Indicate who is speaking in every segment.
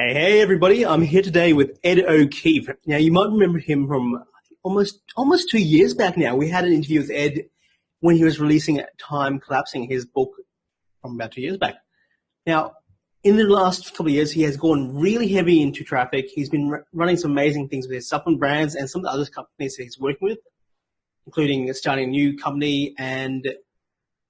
Speaker 1: Hey, everybody. I'm here today with Ed O'Keefe. Now, you might remember him from almost 2 years back now. We had an interview with Ed when he was releasing Time Collapsing, his book from about 2 years back. Now, in the last couple of years, he has gone really heavy into traffic. He's been running some amazing things with his supplement brands and some of the other companies that he's working with, including starting a new company and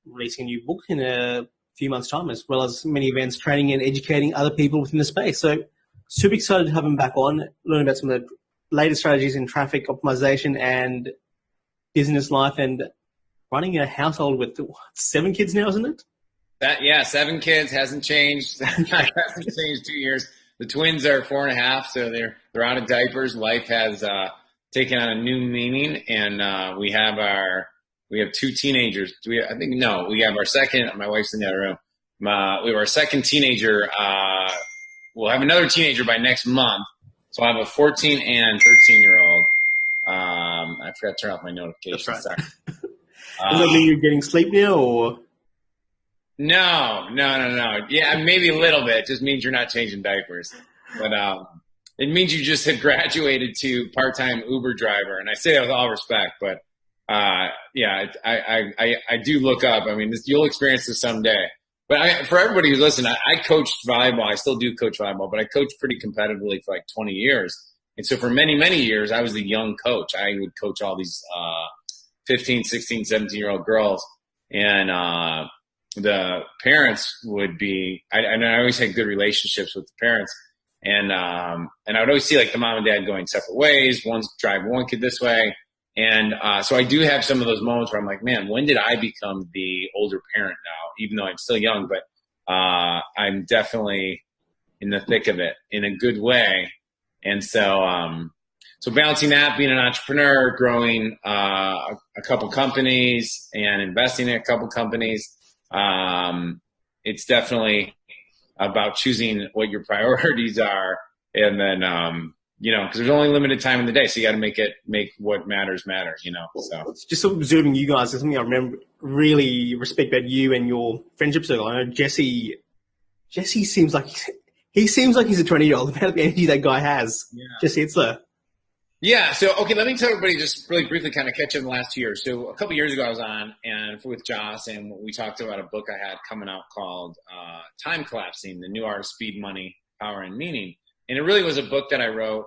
Speaker 1: releasing a new book in a few months' time, as well as many events, training and educating other people within the space. So super excited to have him back on, learn about some of the latest strategies in traffic optimization and business life and running a household with 7 kids now, isn't it?
Speaker 2: Yeah, 7 kids hasn't changed. Hasn't changed 2 years. The twins are 4.5, so they're out of diapers. Life has taken on a new meaning, and we have 2 teenagers. We have our second. My wife's in the other room. We have our second teenager. We'll have another teenager by next month. So I have a 14 and 13-year-old. I forgot to turn off my notifications.
Speaker 1: That's right.
Speaker 2: Sorry.
Speaker 1: Does that mean you're getting sleep now, or?
Speaker 2: No. Yeah, maybe a little bit. It just means you're not changing diapers. But it means you just have graduated to part-time Uber driver. And I say that with all respect, but yeah, I do look up. I mean, you'll experience this someday. But for everybody who's listening, I coached volleyball. I still do coach volleyball, but I coached pretty competitively for like 20 years. And so for many, many years, I was the young coach. I would coach all these 15, 16, 17-year-old girls. And the parents would be, and I always had good relationships with the parents. And I would always see like the mom and dad going separate ways. One's driving one kid this way. And so I do have some of those moments where I'm like, man, when did I become the older parent now, even though I'm still young, but I'm definitely in the thick of it in a good way. And so so balancing that, being an entrepreneur, growing a couple companies and investing in a couple companies, it's definitely about choosing what your priorities are. And then, because there's only limited time in the day, so you got to make what matters matter, so.
Speaker 1: Just observing you guys, there's something I really respect about you and your friendship circle. I know Jesse seems like he's a 20-year-old, about the energy that guy has. Yeah. Jesse Itzler.
Speaker 2: Yeah. So, okay, let me tell everybody just really briefly kind of catch up in the last 2 years. So a couple of years ago I was on and with Joss, and we talked about a book I had coming out called Time Collapsing, The New Art of Speed, Money, Power, and Meaning. And it really was a book that I wrote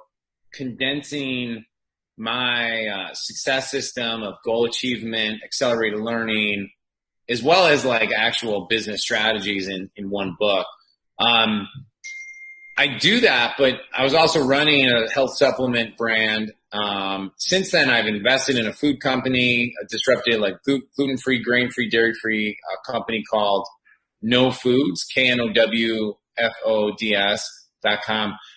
Speaker 2: condensing my success system of goal achievement, accelerated learning, as well as like actual business strategies in one book. I do that, but I was also running a health supplement brand. Since then, I've invested in a food company, a disruptive, like gluten-free, grain-free, dairy-free company called No Foods, KNOWFODS.com.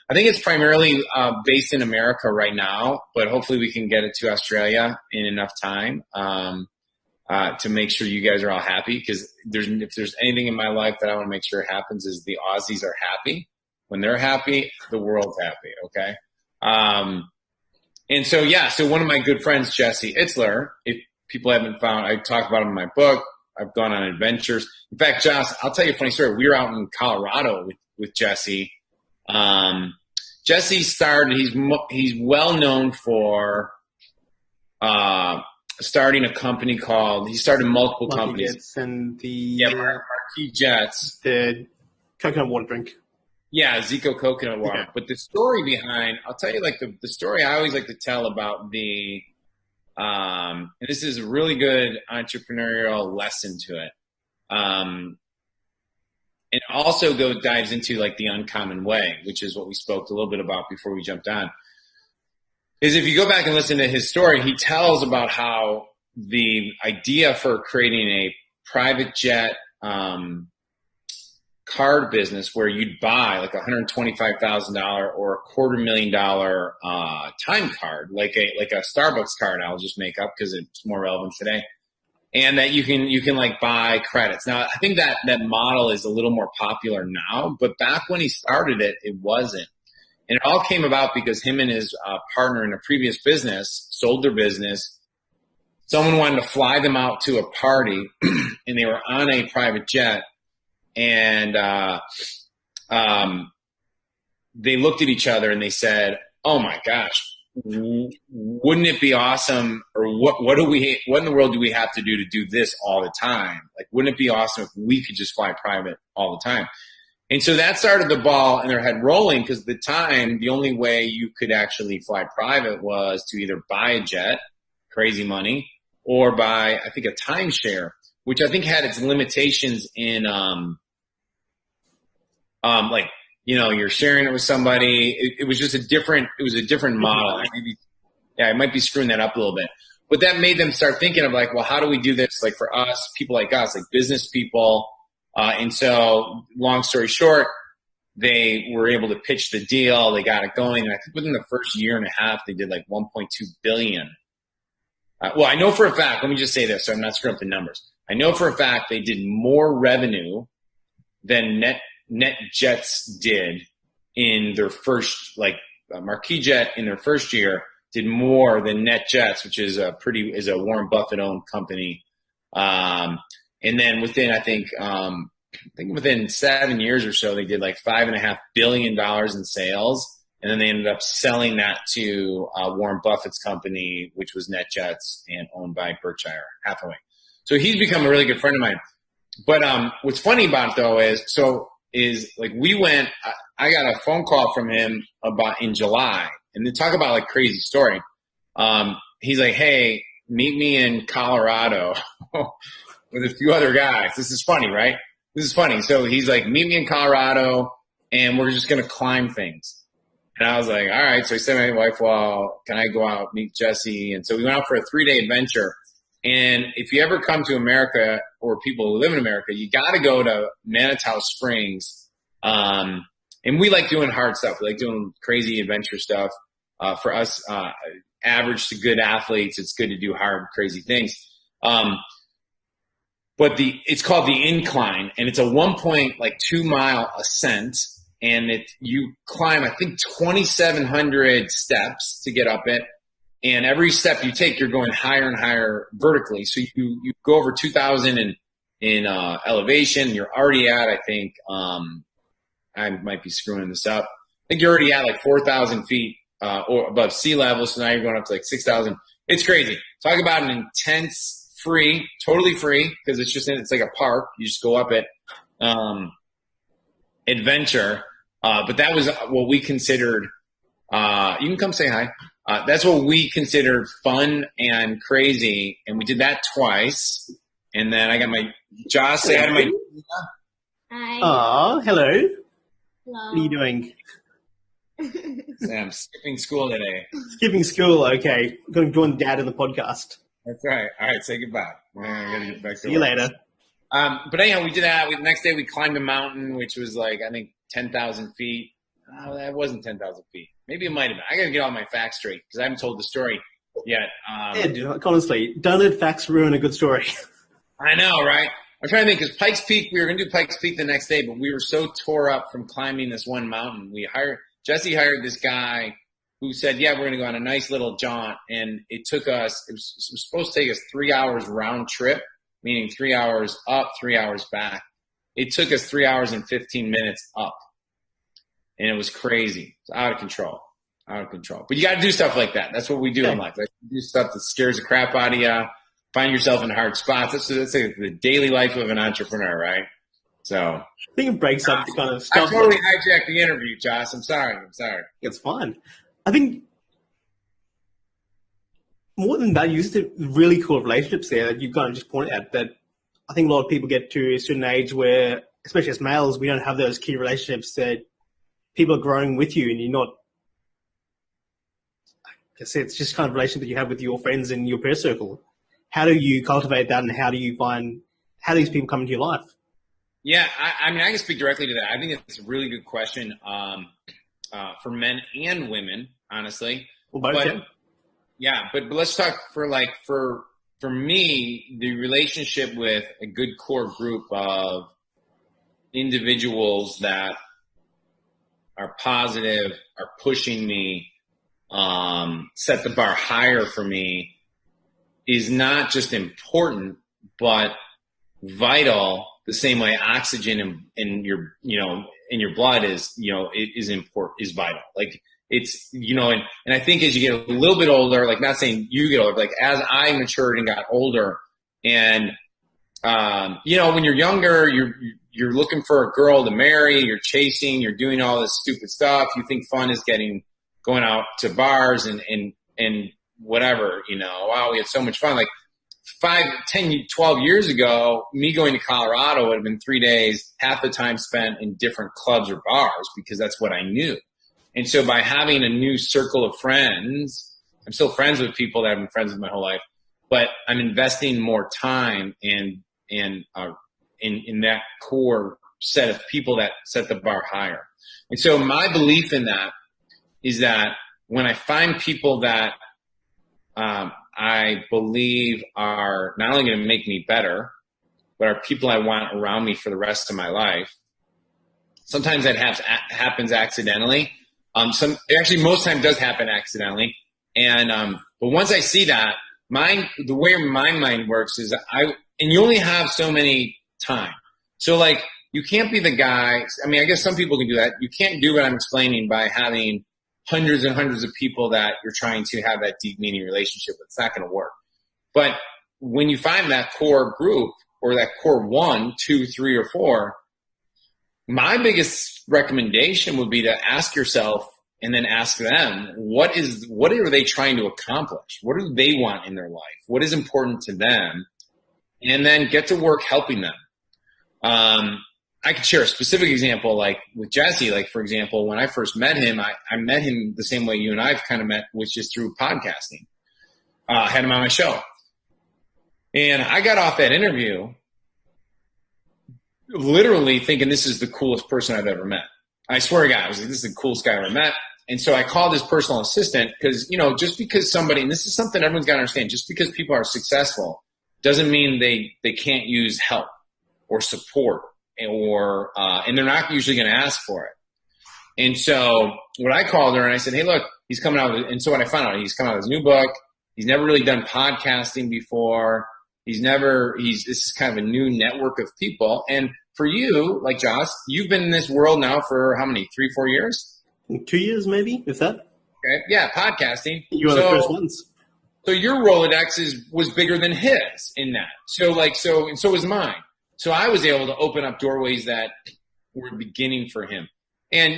Speaker 2: I think it's primarily based in America right now, but hopefully we can get it to Australia in enough time to make sure you guys are all happy. Because if there's anything in my life that I want to make sure happens is the Aussies are happy. When they're happy, the world's happy, okay? And so, yeah, so one of my good friends, Jesse Itzler, if people haven't found, I talk about him in my book. I've gone on adventures. In fact, Josh, I'll tell you a funny story. We were out in Colorado with Jesse. Jesse started, he's well known for starting a company called, he started multiple companies.
Speaker 1: Jets and
Speaker 2: Marquis Jets.
Speaker 1: The coconut water drink.
Speaker 2: Yeah, Zico coconut water. Yeah. But the story behind, I'll tell you, like the story I always like to tell about and this is a really good entrepreneurial lesson to it. It also dives into like the uncommon way, which is what we spoke a little bit about before we jumped on. Is if you go back and listen to his story, he tells about how the idea for creating a private jet, card business where you'd buy like $125,000 or $250,000 time card, like a Starbucks card. I'll just make up because it's more relevant today, and that you can like buy credits. Now I think that model is a little more popular now, but back when he started it, it wasn't. And it all came about because him and his partner in a previous business sold their business. Someone wanted to fly them out to a party, and they were on a private jet. And they looked at each other and they said, "Oh my gosh, wouldn't it be awesome? Or what in the world do we have to do this all the time? Like, wouldn't it be awesome if we could just fly private all the time?" And so that started the ball in their head rolling, because at the time, the only way you could actually fly private was to either buy a jet, crazy money, or buy, I think, a timeshare, which I think had its limitations in, like, you're sharing it with somebody. It was just a different model. I might be screwing that up a little bit, but that made them start thinking of like, well, how do we do this? Like for us, people like us, like business people. And so long story short, they were able to pitch the deal. They got it going. And I think within the first year and a half, they did like 1.2 billion. Well, I know for a fact, let me just say this so I'm not screwing up the numbers. I know for a fact they did more revenue than NetJets did in their first, like Marquis Jet in their first year did more than NetJets, which is a Warren Buffett owned company. And then within, within 7 years or so, they did like $5.5 billion in sales. And then they ended up selling that to Warren Buffett's company, which was NetJets and owned by Berkshire Hathaway. So he's become a really good friend of mine. But what's funny about it though is like we went, I got a phone call from him in July, and to talk about like crazy story. He's like, "Hey, meet me in Colorado." With a few other guys. This is funny, right? This is funny. So he's like, "Meet me in Colorado and we're just going to climb things." And I was like, all right. So I said to my wife, well, can I go out, meet Jesse? And so we went out for a 3-day adventure. And if you ever come to America, or people who live in America, you got to go to Manitou Springs. And we like doing hard stuff. We like doing crazy adventure stuff. For us, average to good athletes, it's good to do hard, crazy things. But it's called the Incline, and it's a 1.2 mile ascent, and you climb, I think, 2,700 steps to get up it. And every step you take, you're going higher and higher vertically. So you go over 2,000 in elevation. You're already at, I think, I might be screwing this up. I think you're already at like 4,000 feet or above sea level. So now you're going up to like 6,000. It's crazy. Talk about an intense, totally free, because it's like a park. You just go up it, adventure. But that was what we considered, you can come say hi. That's what we considered fun and crazy. And we did that twice. And then I got Josh, say hi to my.
Speaker 3: Hi.
Speaker 1: Oh, hello.
Speaker 3: Hello.
Speaker 1: What are you doing?
Speaker 2: I'm skipping school today.
Speaker 1: Skipping school, okay. I'm going to join Dad in the podcast.
Speaker 2: That's right. All right, say goodbye. I gotta get back to
Speaker 1: See you
Speaker 2: work.
Speaker 1: later.
Speaker 2: But anyhow, we did that. The next day we climbed a mountain, which was like, I think, 10,000 feet. Oh, that wasn't 10,000 feet. Maybe it might have been. I got to get all my facts straight because I haven't told the story yet.
Speaker 1: Ed, honestly, don't let facts ruin a good story.
Speaker 2: I know, right? I'm trying to think, because Pikes Peak, we were going to do Pikes Peak the next day, but we were so tore up from climbing this one mountain. Jesse hired this guy who said, yeah, we're going to go on a nice little jaunt. And it was supposed to take us 3 hours round trip, meaning 3 hours up, 3 hours back. It took us 3 hours and 15 minutes up. And it was crazy. It's out of control. But you got to do stuff like that. That's what we do in life. Like, do stuff that scares the crap out of you. Find yourself in hard spots. That's like the daily life of an entrepreneur, right? So
Speaker 1: I think it breaks up the kind of stuff.
Speaker 2: I totally hijacked the interview, Josh. I'm sorry.
Speaker 1: It's fine. I think more than that, you used to really cool relationships there that you kind of just pointed out, that I think a lot of people get to a certain age where, especially as males, we don't have those key relationships that people are growing with you, and you're not, I guess it's just kind of relationship that you have with your friends in your peer circle. How do you cultivate that, and how do these people come into your life?
Speaker 2: Yeah, I mean, I can speak directly to that. I think it's a really good question for men and women, honestly.
Speaker 1: Well, both,
Speaker 2: but let's talk for me, the relationship with a good core group of individuals that are positive, are pushing me, set the bar higher for me, is not just important, but vital, the same way oxygen in your, in your blood is, it is important, is vital. Like it's, and I think as you get a little bit older, like not saying you get older, like as I matured and got older and, when you're younger, you're looking for a girl to marry, you're chasing, you're doing all this stupid stuff. You think fun is going out to bars and whatever, wow, we had so much fun. Like 5, 10, 12 years ago, me going to Colorado would have been 3 days, half the time spent in different clubs or bars because that's what I knew. And so by having a new circle of friends, I'm still friends with people that I've been friends with my whole life, but I'm investing more time in that core set of people that set the bar higher. And so my belief in that is that when I find people that I believe are not only going to make me better, but are people I want around me for the rest of my life, sometimes that happens accidentally. Actually, most time does happen accidentally. And but once I see that, the way my mind works is and you only have so many time. So like, you can't be the guy. I mean, I guess some people can do that. You can't do what I'm explaining by having hundreds and hundreds of people that you're trying to have that deep meaning relationship with. It's not going to work. But when you find that core group or that core 1, 2, 3, or 4, my biggest recommendation would be to ask yourself and then ask them, what are they trying to accomplish? What do they want in their life? What is important to them? And then get to work helping them. I could share a specific example, like with Jesse, like for example, when I first met him, I met him the same way you and I've kind of met, which is through podcasting. I had him on my show. And I got off that interview literally thinking this is the coolest person I've ever met. I swear to God, I was like, this is the coolest guy I've ever met. And so I called his personal assistant because, just because somebody, and this is something everyone's got to understand, just because people are successful doesn't mean they can't use help or support or and they're not usually going to ask for it. And so what I called her and I said, hey, look, he's coming out with, and so what I found out, he's coming out with his new book. He's never really done podcasting before. This is kind of a new network of people. And for you, like Josh, you've been in this world now for how many, 3, 4 years?
Speaker 1: 2 years, maybe, if that.
Speaker 2: Okay. Yeah. Podcasting.
Speaker 1: You were the first ones.
Speaker 2: So your Rolodex was bigger than his in that. So was mine. So I was able to open up doorways that were beginning for him. And,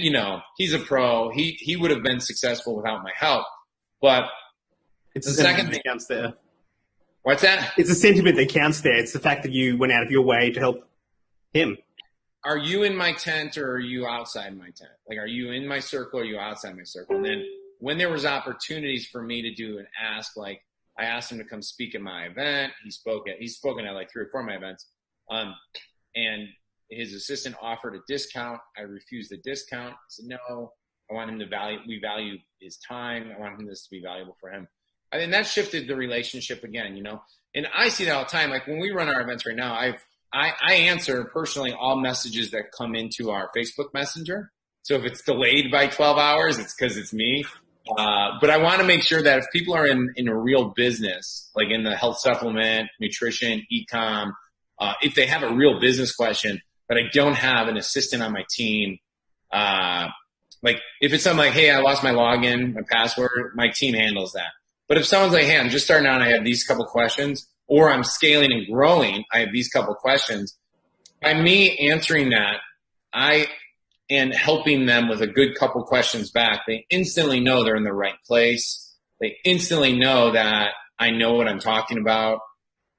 Speaker 2: he's a pro. He would have been successful without my help. But
Speaker 1: it's the second thing that counts there.
Speaker 2: What's that?
Speaker 1: It's the sentiment that counts there. It's the fact that you went out of your way to help him.
Speaker 2: Are you in my tent or are you outside my tent? Like, are you in my circle or are you outside my circle? And then when there was opportunities for me to do an ask, like I asked him to come speak at my event. He's spoken at like 3 or 4 of my events. And his assistant offered a discount. I refused the discount. I said, no, I want him we value his time. I want this to be valuable for him. I mean, that shifted the relationship again, and I see that all the time. Like when we run our events right now, I answer personally all messages that come into our Facebook Messenger. So if it's delayed by 12 hours, it's because it's me. But I want to make sure that if people are in a real business, like in the health supplement, nutrition, e-com, if they have a real business question, but I don't have an assistant on my team, like if it's something like, hey, I lost my login, my password, my team handles that. But if someone's like, hey, I'm just starting out, I have these couple questions, or I'm scaling and growing, I have these couple questions. By me answering that, and helping them with a good couple questions back, they instantly know they're in the right place. They instantly know that I know what I'm talking about,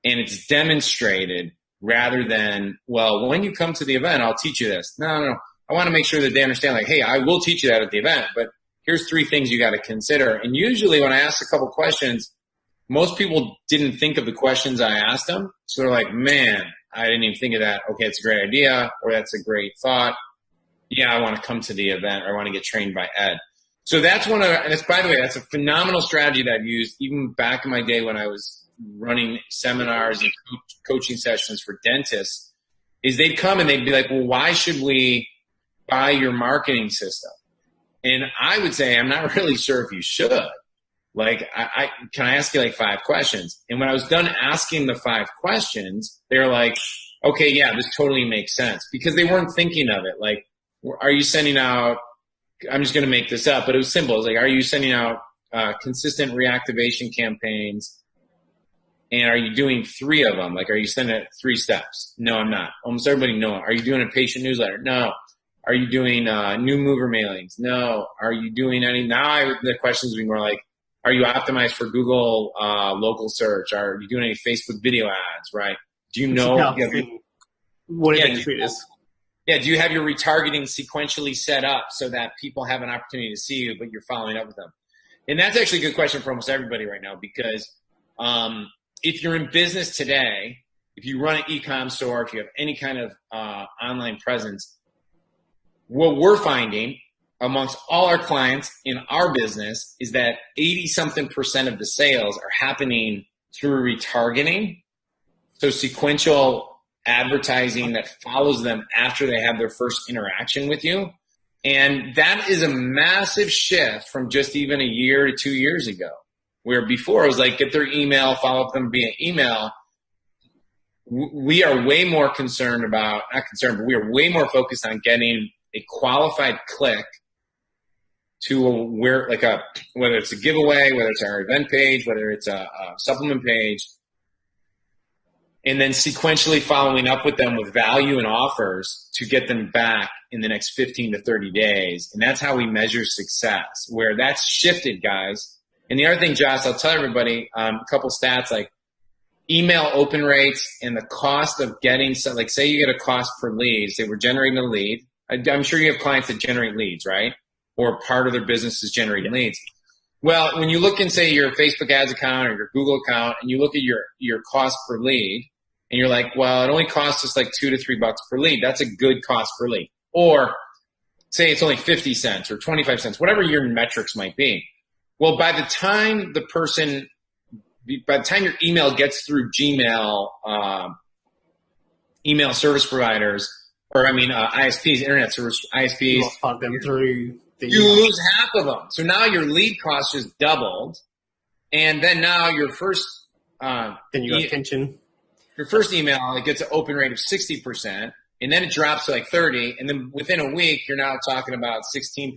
Speaker 2: and it's demonstrated rather than, well, when you come to the event, I'll teach you this. No. I want to make sure that they understand, like, hey, I will teach you that at the event, but here's 3 things you got to consider. And usually when I ask a couple questions, most people didn't think of the questions I asked them. So they're like, man, I didn't even think of that. Okay, it's a great idea, or that's a great thought. Yeah, I want to come to the event, or I want to get trained by Ed. So that's and it's, by the way, that's a phenomenal strategy that I've used even back in my day when I was running seminars and coaching sessions for dentists, is they'd come and they'd be like, well, why should we buy your marketing system? And I would say, I'm not really sure if you should. Like, can I ask you like 5 questions? And when I was done asking the 5 questions, they're like, okay, yeah, this totally makes sense, because they weren't thinking of it. Like, are you sending out, I'm just going to make this up, but it was simple. It was like, are you sending out consistent reactivation campaigns? And are you doing 3 of them? Like, are you sending it 3 steps? No, I'm not. Almost everybody, no. Are you doing a patient newsletter? No. Are you doing new mover mailings? No. Are you doing any? Now the questions would be more like, are you optimized for Google local search? Are you doing any Facebook video ads, right? Do you know
Speaker 1: what it is?
Speaker 2: Yeah, do you have your retargeting sequentially set up so that people have an opportunity to see you, but you're following up with them? And that's actually a good question for almost everybody right now, because if you're in business today, if you run an e-com store, if you have any kind of online presence, what we're finding amongst all our clients in our business is that 80-something% of the sales are happening through retargeting. So sequential advertising that follows them after they have their first interaction with you. And that is a massive shift from just even a year to 2 years ago, where before it was like, get their email, follow up them via email. We are way more concerned about, not concerned, but we are way more focused on getting a qualified click to where, like whether it's a giveaway, whether it's our event page, whether it's a supplement page, and then sequentially following up with them with value and offers to get them back in the next 15 to 30 days. And that's how we measure success, where that's shifted, guys. And the other thing, Josh, I'll tell everybody a couple stats, like email open rates and the cost of getting, like say you get a cost per lead, say we're generating a lead. I'm sure you have clients that generate leads, right? Or part of their business is generating leads. Well, when you look in, say, your Facebook ads account or your Google account, and you look at your cost per lead, and you're like, well, it only costs us like $2 to $3 per lead. That's a good cost per lead. Or say it's only 50 cents or 25 cents, whatever your metrics might be. Well, by the time your email gets through Gmail, email service providers, or ISPs, internet service ISPs, you lose half of them. So now your lead cost just doubled, and then now your first
Speaker 1: then you got attention.
Speaker 2: Your first email, it gets an open rate of 60%, and then it drops to like 30, and then within a week you're now talking about 16%,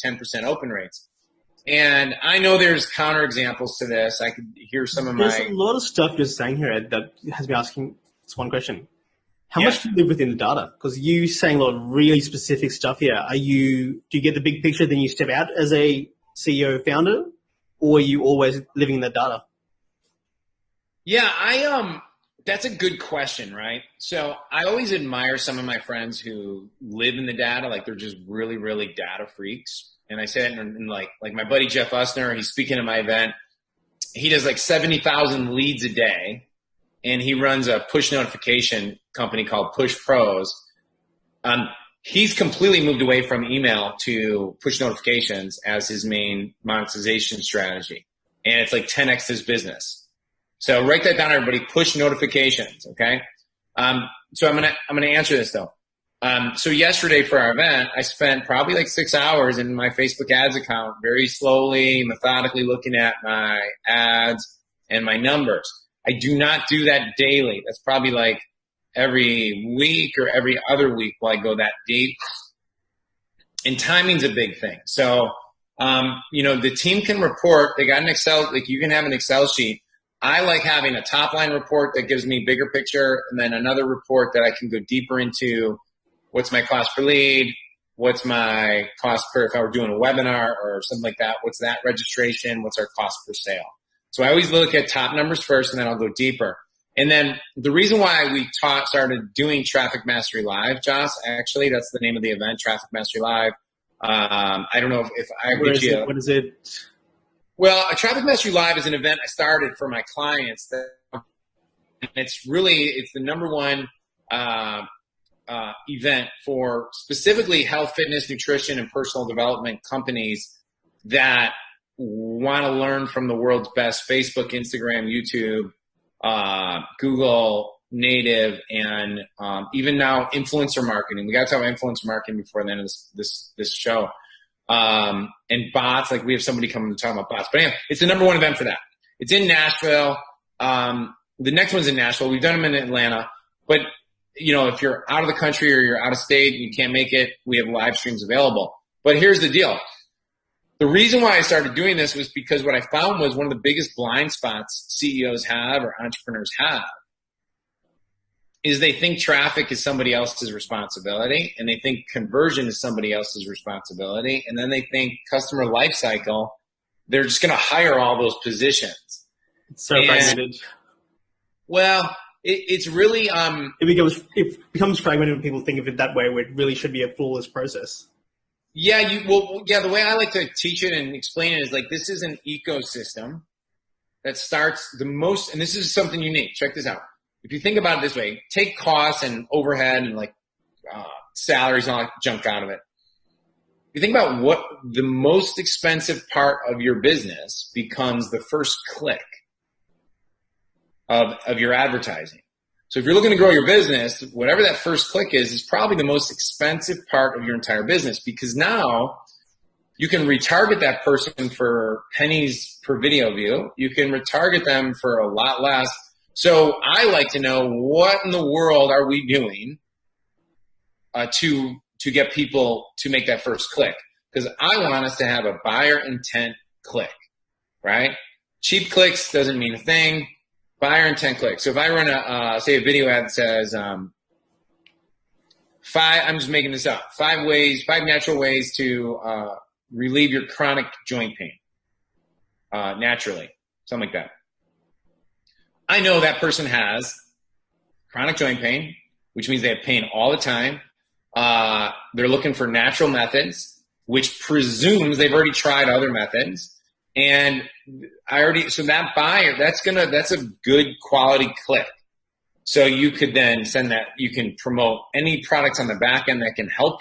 Speaker 2: 10% open rates. And I know there's counterexamples to this. I could hear some of
Speaker 1: There's a lot of stuff you're saying here, Ed, that has me asking this one question. How much do you live within the data? Because you're saying a lot of really specific stuff here. Do you get the big picture, then you step out as a CEO founder, or are you always living in the data?
Speaker 2: Yeah, that's a good question, right? So I always admire some of my friends who live in the data, like they're just really, really data freaks. And I say it in like my buddy Jeff Usner, he's speaking at my event. He does like 70,000 leads a day, and he runs a push notification company called Push Pros. He's completely moved away from email to push notifications as his main monetization strategy. And it's like 10x his business. So write that down, everybody. Push notifications, okay? So I'm gonna answer this though. So yesterday for our event, I spent probably like 6 hours in my Facebook ads account, very slowly, methodically looking at my ads and my numbers. I do not do that daily. That's probably like every week or every other week will I go that deep. And timing's a big thing. So, the team can report. They got an Excel, like you can have an Excel sheet. I like having a top line report that gives me bigger picture, and then another report that I can go deeper into. What's my cost per lead? What's my cost per, if I were doing a webinar or something like that, what's that registration? What's our cost per sale? So I always look at top numbers first, and then I'll go deeper. And then the reason why we started doing Traffic Mastery Live, Josh, actually, that's the name of the event, Traffic Mastery Live. I don't know if I
Speaker 1: What is it?
Speaker 2: Well, Traffic Mastery Live is an event I started for my clients. And it's the number one event for specifically health, fitness, nutrition, and personal development companies that want to learn from the world's best Facebook, Instagram, YouTube, Google native, and even now influencer marketing. We got to talk about influencer marketing before the end of this show. And bots, like we have somebody coming to talk about bots. But anyway, it's the number one event for that. It's in Nashville. The next one's in Nashville. We've done them in Atlanta. But if you're out of the country or you're out of state and you can't make it, we have live streams available. But here's the deal. The reason why I started doing this was because what I found was one of the biggest blind spots CEOs have or entrepreneurs have is they think traffic is somebody else's responsibility, and they think conversion is somebody else's responsibility, and then they think customer life cycle, they're just going to hire all those positions.
Speaker 1: It's so fragmented.
Speaker 2: Well, it's really
Speaker 1: it becomes fragmented when people think of it that way, where it really should be a flawless process.
Speaker 2: Yeah, the way I like to teach it and explain it is like this is an ecosystem that starts and this is something unique. Check this out. If you think about it this way, take costs and overhead and like salaries and all that junk out of it. If you think about what the most expensive part of your business becomes the first click of your advertising. So if you're looking to grow your business, whatever that first click is probably the most expensive part of your entire business, because now you can retarget that person for pennies per video view. You can retarget them for a lot less. So I like to know what in the world are we doing to get people to make that first click, because I want us to have a buyer intent click, right? Cheap clicks doesn't mean a thing. Buyer intent click. So if I run say a video ad that says, I'm just making this up, 5 natural ways to relieve your chronic joint pain naturally, something like that. I know that person has chronic joint pain, which means they have pain all the time. They're looking for natural methods, which presumes they've already tried other methods. And so that buyer, that's a good quality click. So you could then send that, you can promote any products on the back end that can help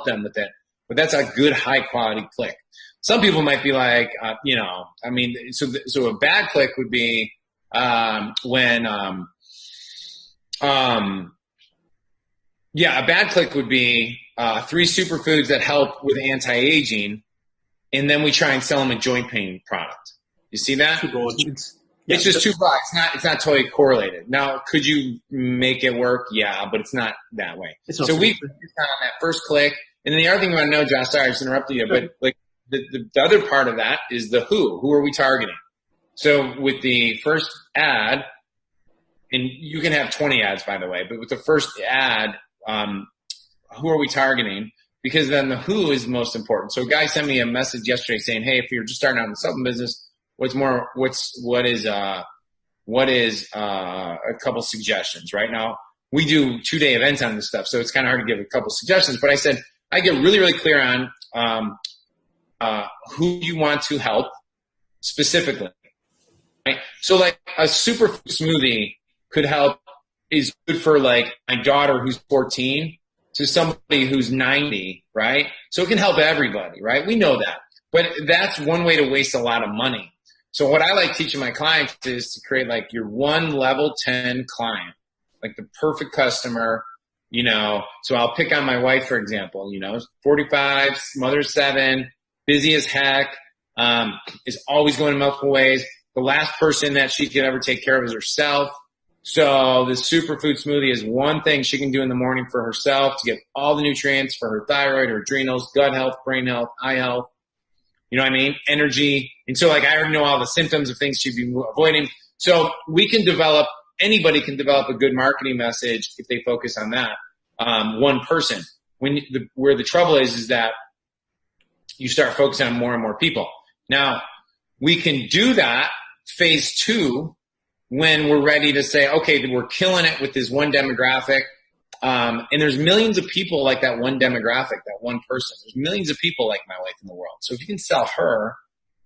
Speaker 2: them with it. But that's a good high quality click. Some people might be like, so a bad click would be, a bad click would be 3 superfoods that help with anti-aging, and then we try and sell them a joint pain product. You see that? It's just too broad. It's not totally correlated. Now, could you make it work? Yeah, but it's not that way. So we focused on that first click, and then the other thing you want to know, Josh, sorry I just interrupted you, but like the other part of that is the who. Who are we targeting? So with the first ad, and you can have 20 ads, by the way, but with the first ad, who are we targeting? Because then the who is most important. So a guy sent me a message yesterday saying, hey, if you're just starting out in the supplement business, what is a couple suggestions? Right now, we do 2-day events on this stuff, so it's kind of hard to give a couple suggestions. But I said, I get really, really clear on who you want to help specifically. Right? So like a superfood smoothie could help, is good for like my daughter who's 14 to somebody who's 90, right? So it can help everybody, right? We know that. But that's one way to waste a lot of money. So what I like teaching my clients is to create like your one level 10 client, like the perfect customer, So I'll pick on my wife, for example, 45, mother of 7, busy as heck, is always going multiple ways. The last person that she could ever take care of is herself. So the superfood smoothie is one thing she can do in the morning for herself to get all the nutrients for her thyroid, her adrenals, gut health, brain health, eye health. You know what I mean? Energy. And so like I already know all the symptoms of things she'd be avoiding. So anybody can develop a good marketing message if they focus on that. One person. Where the trouble is that you start focusing on more and more people. Now, we can do that phase 2 when we're ready to say, okay, we're killing it with this one demographic. And there's millions of people like that one demographic, that one person. There's millions of people like my wife in the world. So if you can sell her,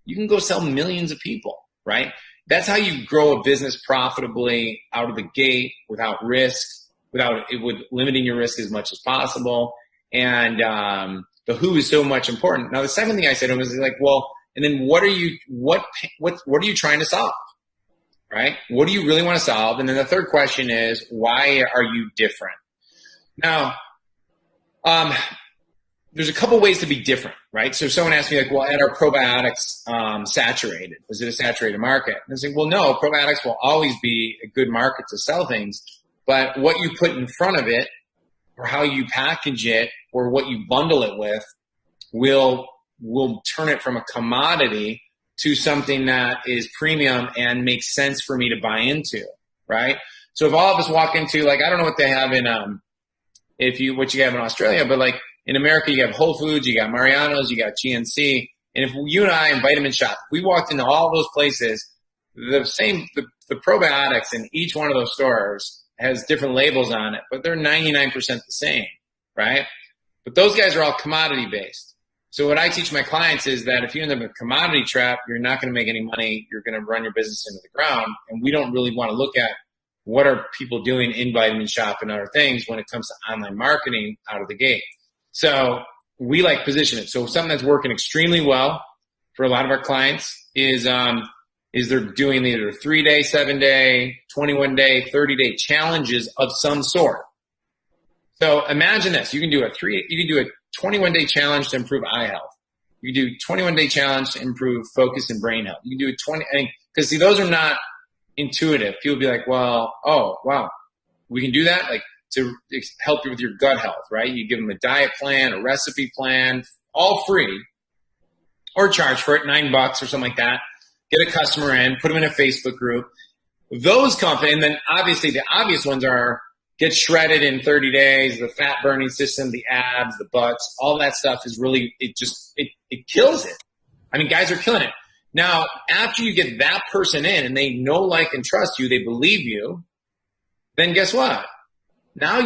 Speaker 2: you can go sell millions of people, right? That's how you grow a business profitably out of the gate without risk, with limiting your risk as much as possible. And the who is so much important. Now, the second thing I said to him was like, well, and then what are you trying to solve? Right? What do you really want to solve? And then the third question is, why are you different? Now, there's a couple ways to be different, right? So if someone asks me like, well, are probiotics saturated? Is it a saturated market? And I say, well, no, probiotics will always be a good market to sell things. but what you put in front of it or how you package it or what you bundle it with will turn it from a commodity to something that is premium and makes sense for me to buy into, right? So if all of us walk into, like, I don't know what they have in, what you have in Australia, but like in America, you have Whole Foods, you got Mariano's, you got GNC. And if you and I in Vitamin Shop, if we walked into all those places, the probiotics in each one of those stores has different labels on it, but they're 99% the same, right? But those guys are all commodity based. So what I teach my clients is that if you end up in a commodity trap, you're not going to make any money. You're going to run your business into the ground. And we don't really want to look at what are people doing in Vitamin Shop and other things when it comes to online marketing out of the gate. So we like position it. So something that's working extremely well for a lot of our clients is they're doing either 3-day, 7-day, 21-day, 30-day challenges of some sort. So imagine this. You can do a 21-day challenge to improve eye health. You can do 21-day challenge to improve focus and brain health. You can do because see, those are not intuitive. People be like, well, oh, wow, we can do that? Like to help you with your gut health, right? You give them a diet plan, a recipe plan, all free, or charge for it, $9 or something like that. Get a customer in, put them in a Facebook group. Those companies, and then obviously the obvious ones are get shredded in 30 days, the fat burning system, the abs, the butts, all that stuff is really, it kills it. I mean, guys are killing it. Now, after you get that person in and they know, like, and trust you, they believe you, then guess what? Now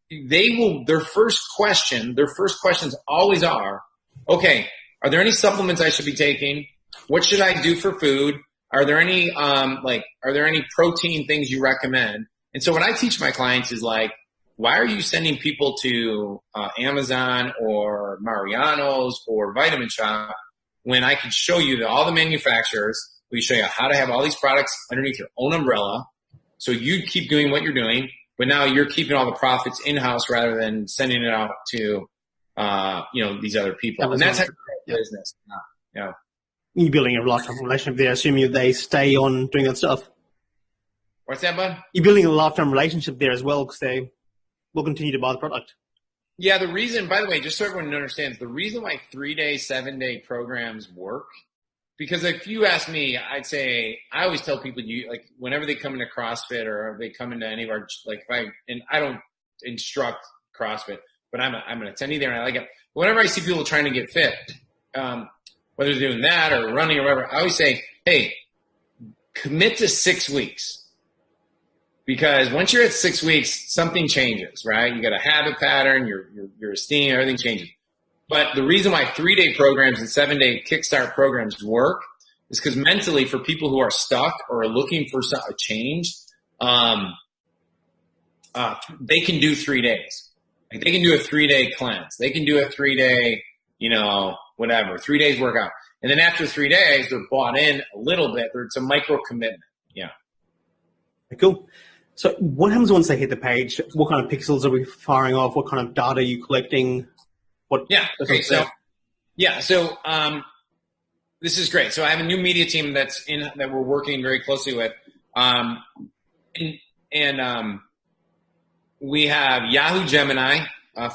Speaker 2: their first questions always are, okay, are there any supplements I should be taking? What should I do for food? Are there any protein things you recommend? And so what I teach my clients is like, why are you sending people to Amazon or Mariano's or Vitamin Shop when I can show you all the manufacturers? We show you how to have all these products underneath your own umbrella. So you keep doing what you're doing, but now you're keeping all the profits in-house rather than sending it out to, these other people. And that's how you grow business. Yeah.
Speaker 1: You're building a lifetime relationship there, assuming they stay on doing that stuff.
Speaker 2: What's that, bud?
Speaker 1: You're building a lifetime relationship there as well because they will continue to buy the product.
Speaker 2: Yeah, the reason, by the way, just so everyone understands, the reason why 3-day, 7-day programs work, because if you ask me, I'd say, I always tell people, whenever they come into CrossFit or they come into any of our, I don't instruct CrossFit, but I'm an attendee there and I like it. Whenever I see people trying to get fit, whether they're doing that or running or whatever, I always say, hey, commit to 6 weeks. Because once you're at 6 weeks, something changes, right? You got a habit pattern, your esteem, everything changes. But the reason why 3-day programs and 7-day kickstart programs work is because mentally, for people who are stuck or are looking for a change, they can do 3 days. Like they can do a 3-day cleanse. They can do a 3-day, 3 days workout. And then after 3 days, they're bought in a little bit. It's a micro commitment. Yeah.
Speaker 1: Cool. So what happens once they hit the page? What kind of pixels are we firing off? What kind of data are you collecting?
Speaker 2: Okay. So this is great. So I have a new media team that we're working very closely with. We have Yahoo Gemini,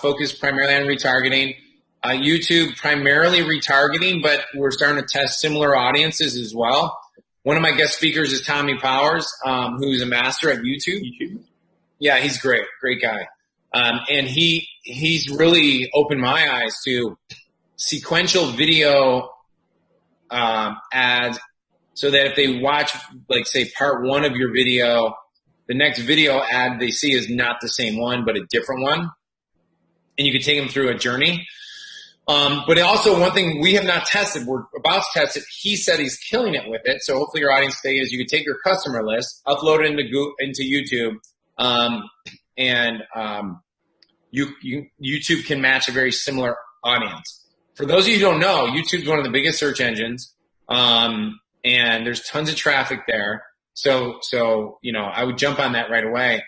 Speaker 2: focused primarily on retargeting. YouTube, primarily retargeting, but we're starting to test similar audiences as well. One of my guest speakers is Tommy Powers, who's a master at YouTube. Yeah, he's great guy. And he's really opened my eyes to sequential video ads, so that if they watch, like, say, part 1 of your video, the next video ad they see is not the same one, but a different one. And you can take them through a journey. But also one thing we have not tested, we're about to test it. He said he's killing it with it. So hopefully your audience today is you can take your customer list, upload it into YouTube, YouTube can match a very similar audience. For those of you who don't know, YouTube's one of the biggest search engines, and there's tons of traffic there. So I would jump on that right away.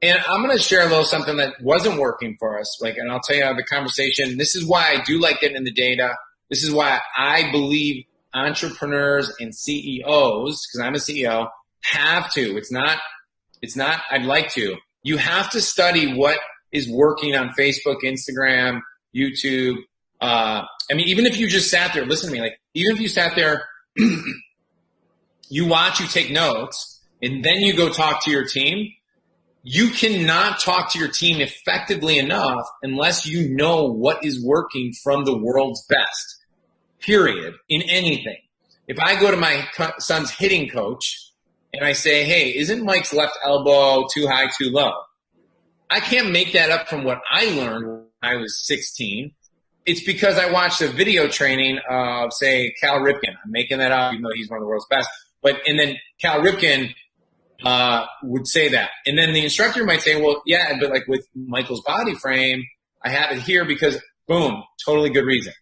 Speaker 2: And I'm going to share a little something that wasn't working for us. And I'll tell you the conversation. This is why I do like getting in the data. This is why I believe entrepreneurs and CEOs, because I'm a CEO, have to. It's not It's not, I'd like to. You have to study what is working on Facebook, Instagram, YouTube. I mean, even if you just sat there, listen to me, like, even if you sat there, you watch, you take notes, and then you go talk to your team, you cannot talk to your team effectively enough unless you know what is working from the world's best, period, in anything. If I go to my son's hitting coach and I say, hey, isn't Mike's left elbow too high, too low? I can't make that up from what I learned when I was 16. It's because I watched a video training of, say, Cal Ripken. I'm making that up, even though he's one of the world's best. And then Cal Ripken would say that. And then the instructor might say, well, yeah, but like with Michael's body frame, I have it here because, boom, totally good reason.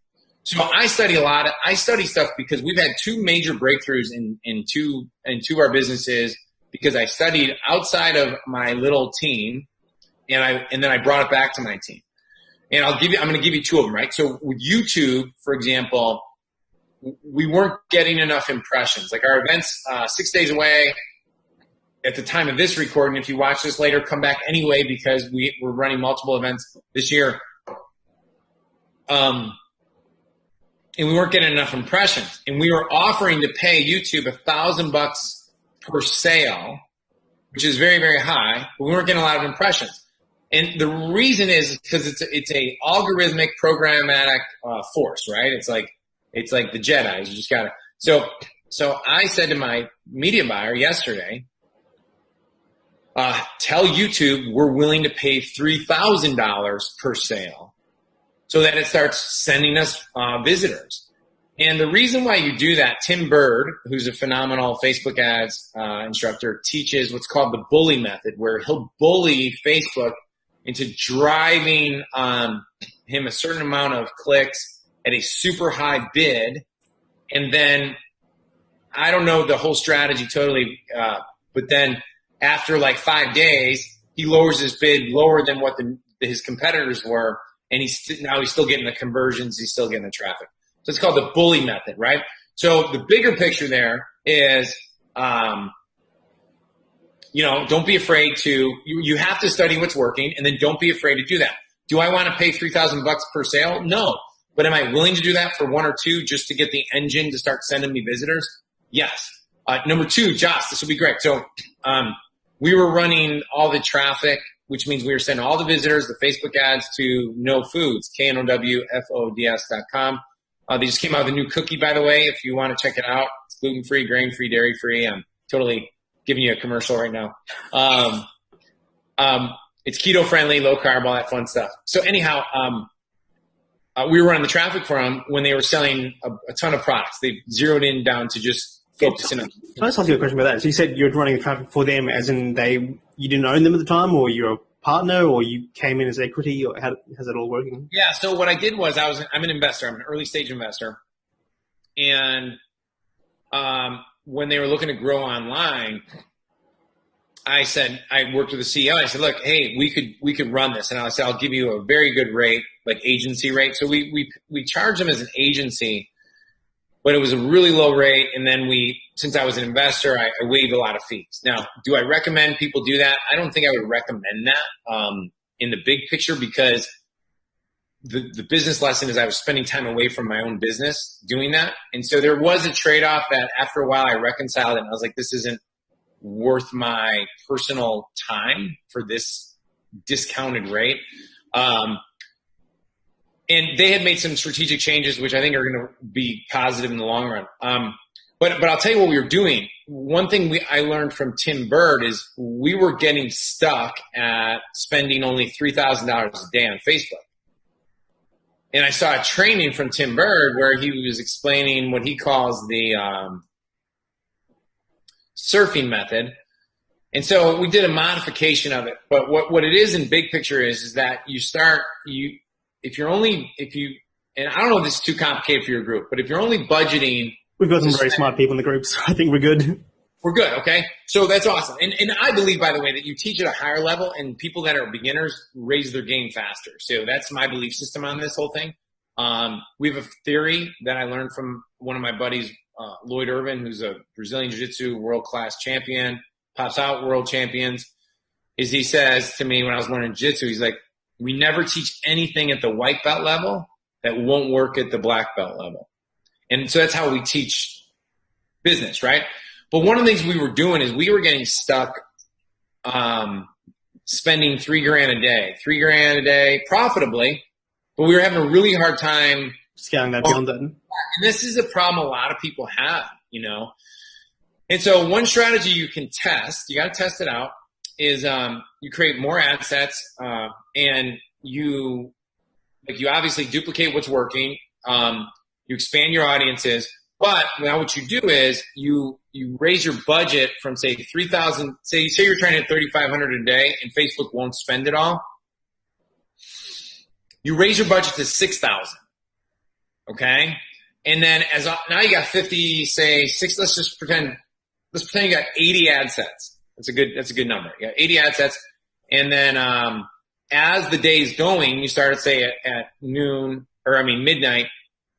Speaker 2: So I study I study stuff because we've had two major breakthroughs in two of our businesses because I studied outside of my little team and then I brought it back to my team. And I'm going to give you two of them, right? So with YouTube, for example, we weren't getting enough impressions. Like our events, 6 days away at the time of this recording. If you watch this later, come back anyway, because we're running multiple events this year. And we weren't getting enough impressions, and we were offering to pay YouTube $1,000 per sale, which is very, very high, but we weren't getting a lot of impressions. And the reason is because it's a algorithmic programmatic force, right? It's like the Jedi. You just gotta. So I said to my media buyer yesterday, tell YouTube we're willing to pay $3,000 per sale, so that it starts sending us visitors. And the reason why you do that, Tim Bird, who's a phenomenal Facebook ads instructor, teaches what's called the bully method, where he'll bully Facebook into driving him a certain amount of clicks at a super high bid. And then, I don't know the whole strategy totally, but then after like 5 days, he lowers his bid lower than what his competitors were. And now he's still getting the conversions. He's still getting the traffic. So it's called the bully method, right? So the bigger picture there is, don't be afraid to, you have to study what's working, and then don't be afraid to do that. Do I want to pay $3,000 per sale? No. But am I willing to do that for one or two just to get the engine to start sending me visitors? Yes. Number two, Josh, this will be great. So, we were running all the traffic, which means we were sending all the visitors, the Facebook ads, to No Foods, KNOWFOODS.com. They just came out with a new cookie, by the way, if you want to check it out. It's gluten-free, grain-free, dairy-free. I'm totally giving you a commercial right now. It's keto-friendly, low-carb, all that fun stuff. So anyhow, we were running the traffic for them when they were selling a ton of products. They zeroed in down to just focusing on.
Speaker 1: Can I just ask you a question about that? So you said you're running the traffic for them, as in you didn't own them at the time, or you're a partner, or you came in as equity, or how's it all working?
Speaker 2: Yeah, so what I did was I'm an investor. I'm an early stage investor. And when they were looking to grow online, I worked with the CEO. I said, look, hey, we could run this. And I said, I'll give you a very good rate, like agency rate. So we charged them as an agency, but it was a really low rate. And then since I was an investor, I waived a lot of fees. Now, do I recommend people do that? I don't think I would recommend that in the big picture, because the business lesson is I was spending time away from my own business doing that. And so there was a trade-off that after a while I reconciled it, and I was like, this isn't worth my personal time for this discounted rate. And they had made some strategic changes, which I think are going to be positive in the long run. But I'll tell you what we were doing. One thing I learned from Tim Bird is we were getting stuck at spending only $3,000 a day on Facebook. And I saw a training from Tim Bird where he was explaining what he calls the surfing method. And so we did a modification of it. But what it is in big picture is that and I don't know if this is too complicated for your group, but if you're only budgeting.
Speaker 1: We've got some very smart people in the group, so I think we're good.
Speaker 2: We're good, okay? So that's awesome. And I believe, by the way, that you teach at a higher level, and people that are beginners raise their game faster. So that's my belief system on this whole thing. We have a theory that I learned from one of my buddies, Lloyd Irvin, who's a Brazilian Jiu-Jitsu world-class champion, pops out, world champions, is he says to me when I was learning jiu-jitsu, he's like, we never teach anything at the white belt level that won't work at the black belt level. And so that's how we teach business, right? But one of the things we were doing is we were getting stuck spending $3,000 a day profitably, but we were having a really hard time
Speaker 1: scaling that beyond that.
Speaker 2: And this is a problem a lot of people have, you know. And so one strategy you can test, you got to test it out, is you create more ad sets and you obviously duplicate what's working. You expand your audiences, but now what you do is you raise your budget from say 3,000. Say you're trying to hit 3,500 a day, and Facebook won't spend it all. You raise your budget to 6,000. Okay, and then now you got 50. Say 6. Let's pretend you got 80 ad sets. That's a good number. You got 80 ad sets, and then as the day's going, you start at say at midnight.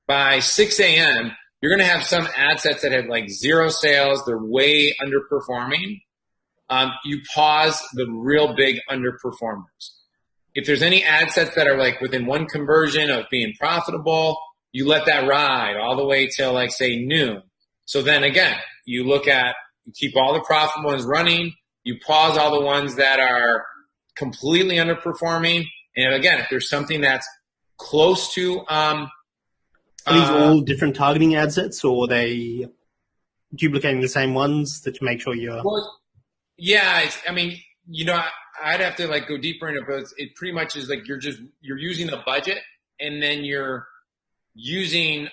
Speaker 2: By 6 a.m., you're going to have some ad sets that have like 0 sales. They're way underperforming. You pause the real big underperformers. If there's any ad sets that are like within one conversion of being profitable, you let that ride all the way till like say noon. So then again, you keep all the profitable ones running. You pause all the ones that are completely underperforming. And again, if there's something that's close to
Speaker 1: are these all different targeting ad sets, or are they duplicating the same ones that you make sure you're...
Speaker 2: Well, yeah, I'd have to like go deeper into it, but it pretty much is like you're using the budget, and then you're using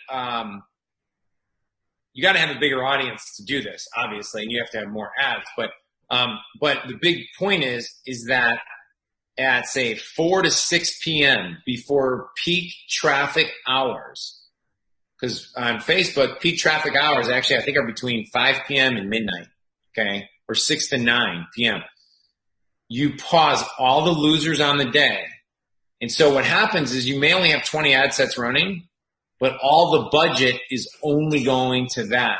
Speaker 2: you got to have a bigger audience to do this, obviously, and you have to have more ads. But the big point is that at say 4 to 6 p.m. before peak traffic hours. Because on Facebook, peak traffic hours actually I think are between 5 p.m. and midnight, okay, or 6 to 9 p.m. You pause all the losers on the day. And so what happens is you may only have 20 ad sets running, but all the budget is only going to that.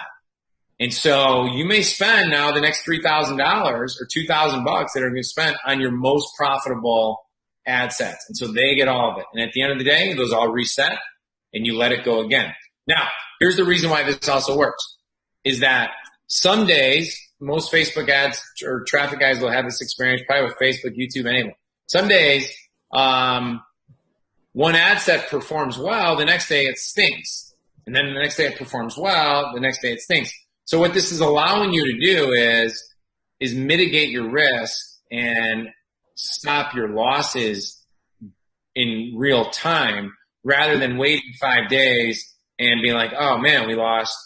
Speaker 2: And so you may spend now the next $3,000 or $2,000 that are going to spend on your most profitable ad sets. And so they get all of it. And at the end of the day, those all reset and you let it go again. Now, here's the reason why this also works, is that some days, most Facebook ads or traffic guys will have this experience, probably with Facebook, YouTube, anyone. Some days, one ad set performs well, the next day it stinks. And then the next day it performs well, the next day it stinks. So what this is allowing you to do is mitigate your risk and stop your losses in real time rather than waiting 5 days and being like, oh man, we lost,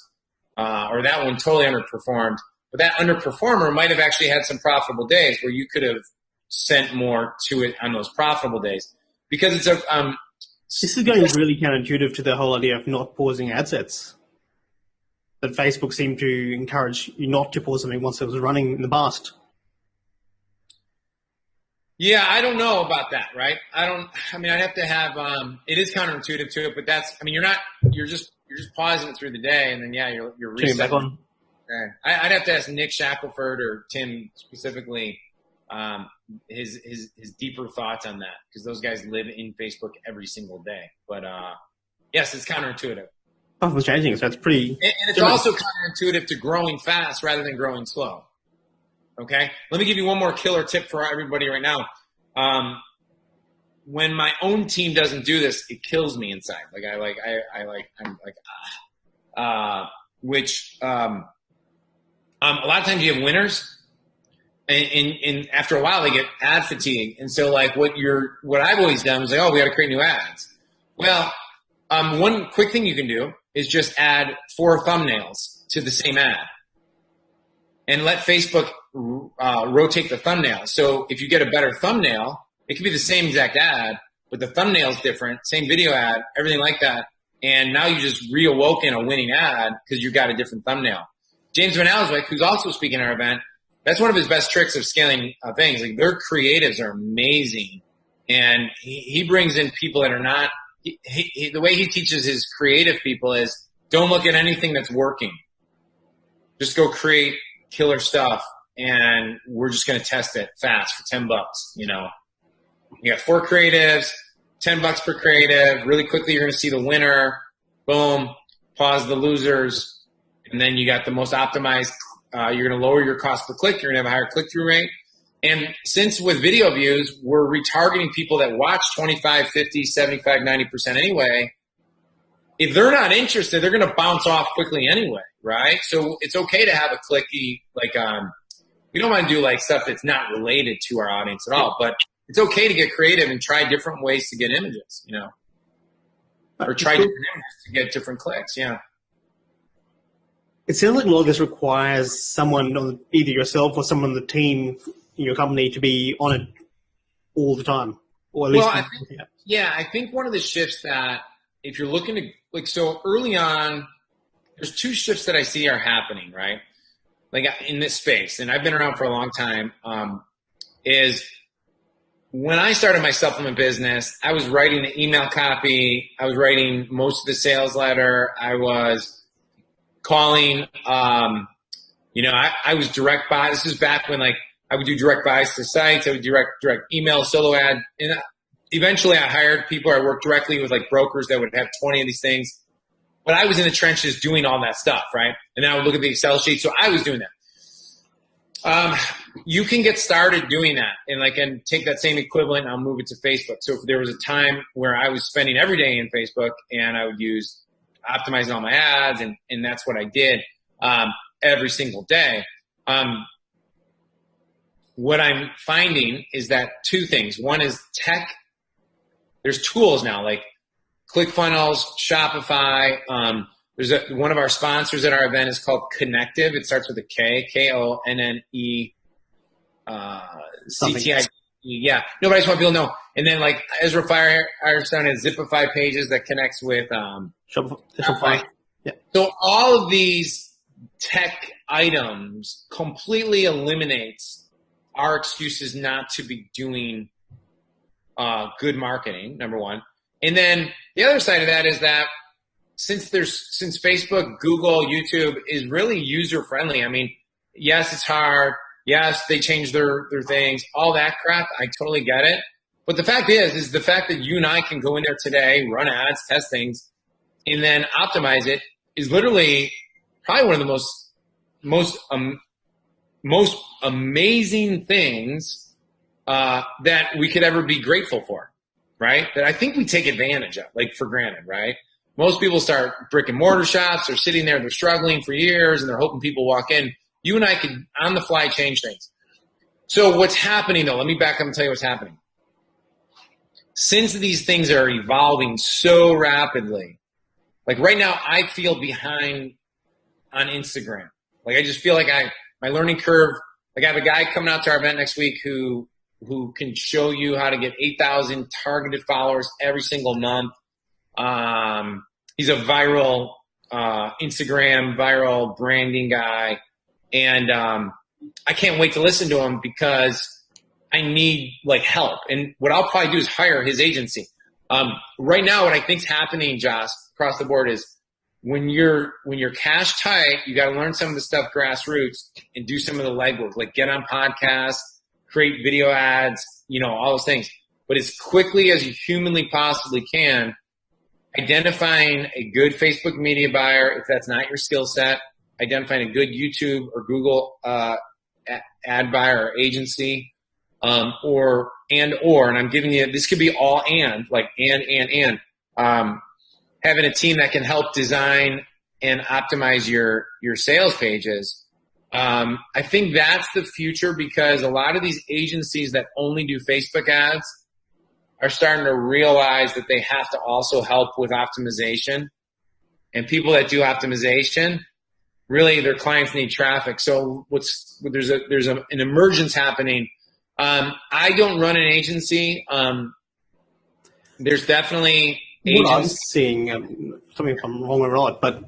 Speaker 2: or that one totally underperformed. But that underperformer might have actually had some profitable days where you could have sent more to it on those profitable days. Because it's
Speaker 1: this is going really counterintuitive to the whole idea of not pausing ad sets. That Facebook seemed to encourage you not to pause something once it was running in the past.
Speaker 2: Yeah, I don't know about that, right? I'd have to have, it is counterintuitive to it, but you're just pausing it through the day, and then, yeah, you're resetting. I'd have to ask Nick Shackelford or Tim specifically, his deeper thoughts on that, because those guys live in Facebook every single day. But, yes, it's counterintuitive.
Speaker 1: Nothing's changing, so it's pretty...
Speaker 2: And it's also counterintuitive to growing fast rather than growing slow. Okay, let me give you one more killer tip for everybody right now. When my own team doesn't do this, it kills me inside. A lot of times you have winners, and after a while they get ad fatigue. And so what I've always done is like, oh, we got to create new ads. Well, one quick thing you can do is just add 4 thumbnails to the same ad, and let Facebook rotate the thumbnail. So if you get a better thumbnail, it could be the same exact ad, but the thumbnail's different, same video ad, everything like that. And now you just reawoken a winning ad because you got a different thumbnail. James Van Alswyk, who's also speaking at our event, that's one of his best tricks of scaling things. Like, their creatives are amazing. And he brings in people that are not, the way he teaches his creative people is don't look at anything that's working. Just go create killer stuff and we're just going to test it fast for $10. You know, you got 4 creatives, $10 per creative. Really quickly, you're going to see the winner. Boom. Pause the losers. And then you got the most optimized. You're going to lower your cost per click. You're going to have a higher click-through rate. And since with video views, we're retargeting people that watch 25, 50, 75, 90% anyway. If they're not interested, they're going to bounce off quickly anyway, right? So it's okay to have a clicky, like, we don't want to do like stuff that's not related to our audience at all, but it's okay to get creative and try different ways to get images, you know, or try different images to get different clicks. Yeah.
Speaker 1: It sounds like a lot of this requires someone, either yourself or someone on the team in your company, to be on it all the time, or at least.
Speaker 2: Well, I think one of the shifts that if you're looking to, like, so early on, there's 2 shifts that I see are happening, right? Like in this space, and I've been around for a long time, is when I started my supplement business, I was writing the email copy. I was writing most of the sales letter. I was calling, you know, I was direct buy. This is back when, like, I would do direct buys to sites. I would direct email, solo ad. And eventually I hired people. I worked directly with like brokers that would have 20 of these things. But I was in the trenches doing all that stuff, right? And then I would look at the Excel sheet. So I was doing that. You can get started doing that and take that same equivalent and I'll move it to Facebook. So if there was a time where I was spending every day in Facebook and I would use optimizing all my ads and that's what I did every single day. What I'm finding is that 2 things. One is tech. There's tools now like ClickFunnels, Shopify. There's one of our sponsors at our event is called Connective. It starts with a K, K-O-N-N-E, C-T-I. Yeah. No, but I just want people to know. And then like Ezra Firestone has Zipify pages that connects with
Speaker 1: Shopify. Yeah.
Speaker 2: So all of these tech items completely eliminates our excuses not to be doing good marketing, number one. And then the other side of that is that since Facebook, Google, YouTube is really user friendly. I mean, yes, it's hard. Yes, they change their things, all that crap. I totally get it. But the fact is the fact that you and I can go in there today, run ads, test things, and then optimize it is literally probably one of the most amazing things that we could ever be grateful for, right? That I think we take advantage of, like for granted, right? Most people start brick and mortar shops. They're sitting there, they're struggling for years, and they're hoping people walk in. You and I could, on the fly, change things. So what's happening, though, let me back up and tell you what's happening. Since these things are evolving so rapidly, like right now, I feel behind on Instagram. Like I just feel like my learning curve, like I have a guy coming out to our event next week who can show you how to get 8,000 targeted followers every single month. He's a viral Instagram viral branding guy. And I can't wait to listen to him because I need like help. And what I'll probably do is hire his agency. Right now, what I think's happening, Josh, across the board is when you're cash tight, you got to learn some of the stuff grassroots and do some of the legwork, like get on podcasts, create video ads, all those things. But as quickly as you humanly possibly can, identifying a good Facebook media buyer, if that's not your skill set, identifying a good YouTube or Google ad buyer or agency, and I'm giving you, this could be all having a team that can help design and optimize your sales pages. I think that's the future because a lot of these agencies that only do Facebook ads are starting to realize that they have to also help with optimization. And people that do optimization, really their clients need traffic. So there's an emergence happening. I don't run an agency. There's definitely agents.
Speaker 1: What I'm seeing, something if I'm wrong or right, but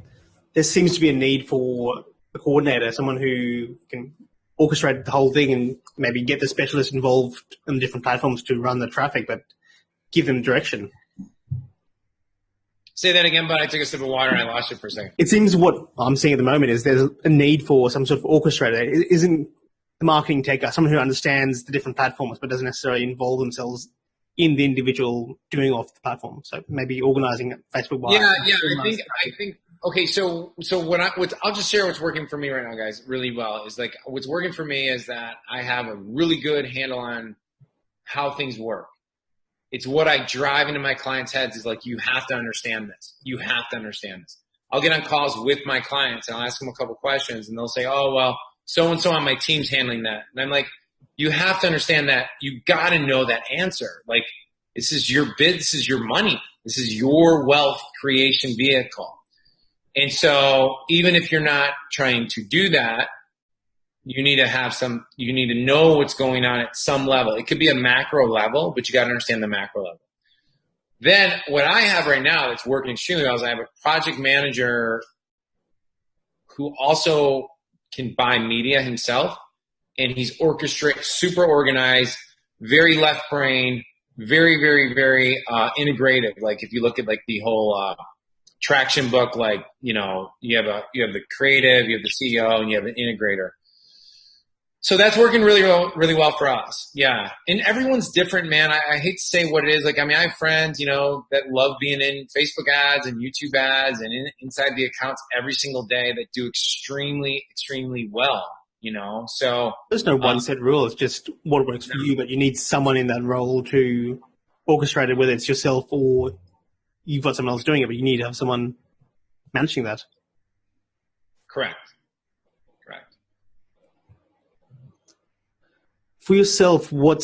Speaker 1: there seems to be a need for a coordinator, someone who can orchestrate the whole thing and maybe get the specialists involved in different platforms to run the traffic, but give them direction.
Speaker 2: Say that again, but I took a sip of water and I lost it for a second.
Speaker 1: It seems what I'm seeing at the moment is there's a need for some sort of orchestrator. Isn't the marketing tech guy, someone who understands the different platforms but doesn't necessarily involve themselves in the individual doing off the platform. So maybe organizing Facebook.
Speaker 2: Yeah. I think. Okay, so I'll just share what's working for me right now, guys, really well. Is like what's working for me is that I have a really good handle on how things work. It's what I drive into my clients' heads is like, you have to understand this. You have to understand this. I'll get on calls with my clients and I'll ask them a couple questions and they'll say, oh, well, so-and-so on my team's handling that. And I'm like, you have to understand that. You got to know that answer. Like, this is your bid. This is your money. This is your wealth creation vehicle. And so even if you're not trying to do that, you need to know what's going on at some level. It could be a macro level, but you got to understand the macro level. Then what I have right now that's working extremely well is I have a project manager who also can buy media himself, and he's super organized, very left brain, very, very, very integrative. Like if you look at like the whole traction book, like, you know, you have the creative, you have the CEO, and you have the integrator. So that's working really well for us. Yeah. And everyone's different, man. I hate to say what it is. Like, I mean, I have friends, you know, that love being in Facebook ads and YouTube ads and inside the accounts every single day that do extremely, extremely well, you know? So
Speaker 1: there's no one set rule. It's just what works for you, but you need someone in that role to orchestrate it, whether it's yourself or you've got someone else doing it, but you need to have someone managing that.
Speaker 2: Correct.
Speaker 1: For yourself, what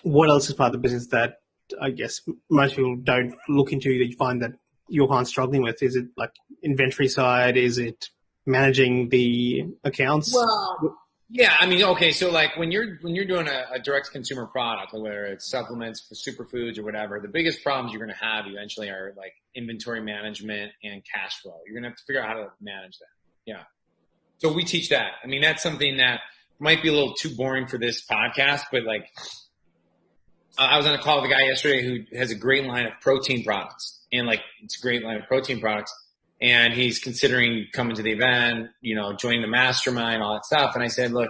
Speaker 1: else is part of the business that I guess most people don't look into that you find that your client's struggling with? Is it like inventory side? Is it managing the accounts?
Speaker 2: Well, yeah, I mean, okay, so like when you're doing a direct consumer product, whether it's supplements for superfoods or whatever, the biggest problems you're going to have eventually are like inventory management and cash flow. You're going to have to figure out how to manage that. Yeah. So we teach that. I mean, that's something that might be a little too boring for this podcast, but like I was on a call with a guy yesterday who has a great line of protein products, and like it's a great line of protein products, and he's considering coming to the event, you know, joining the mastermind, all that stuff. And I said, look,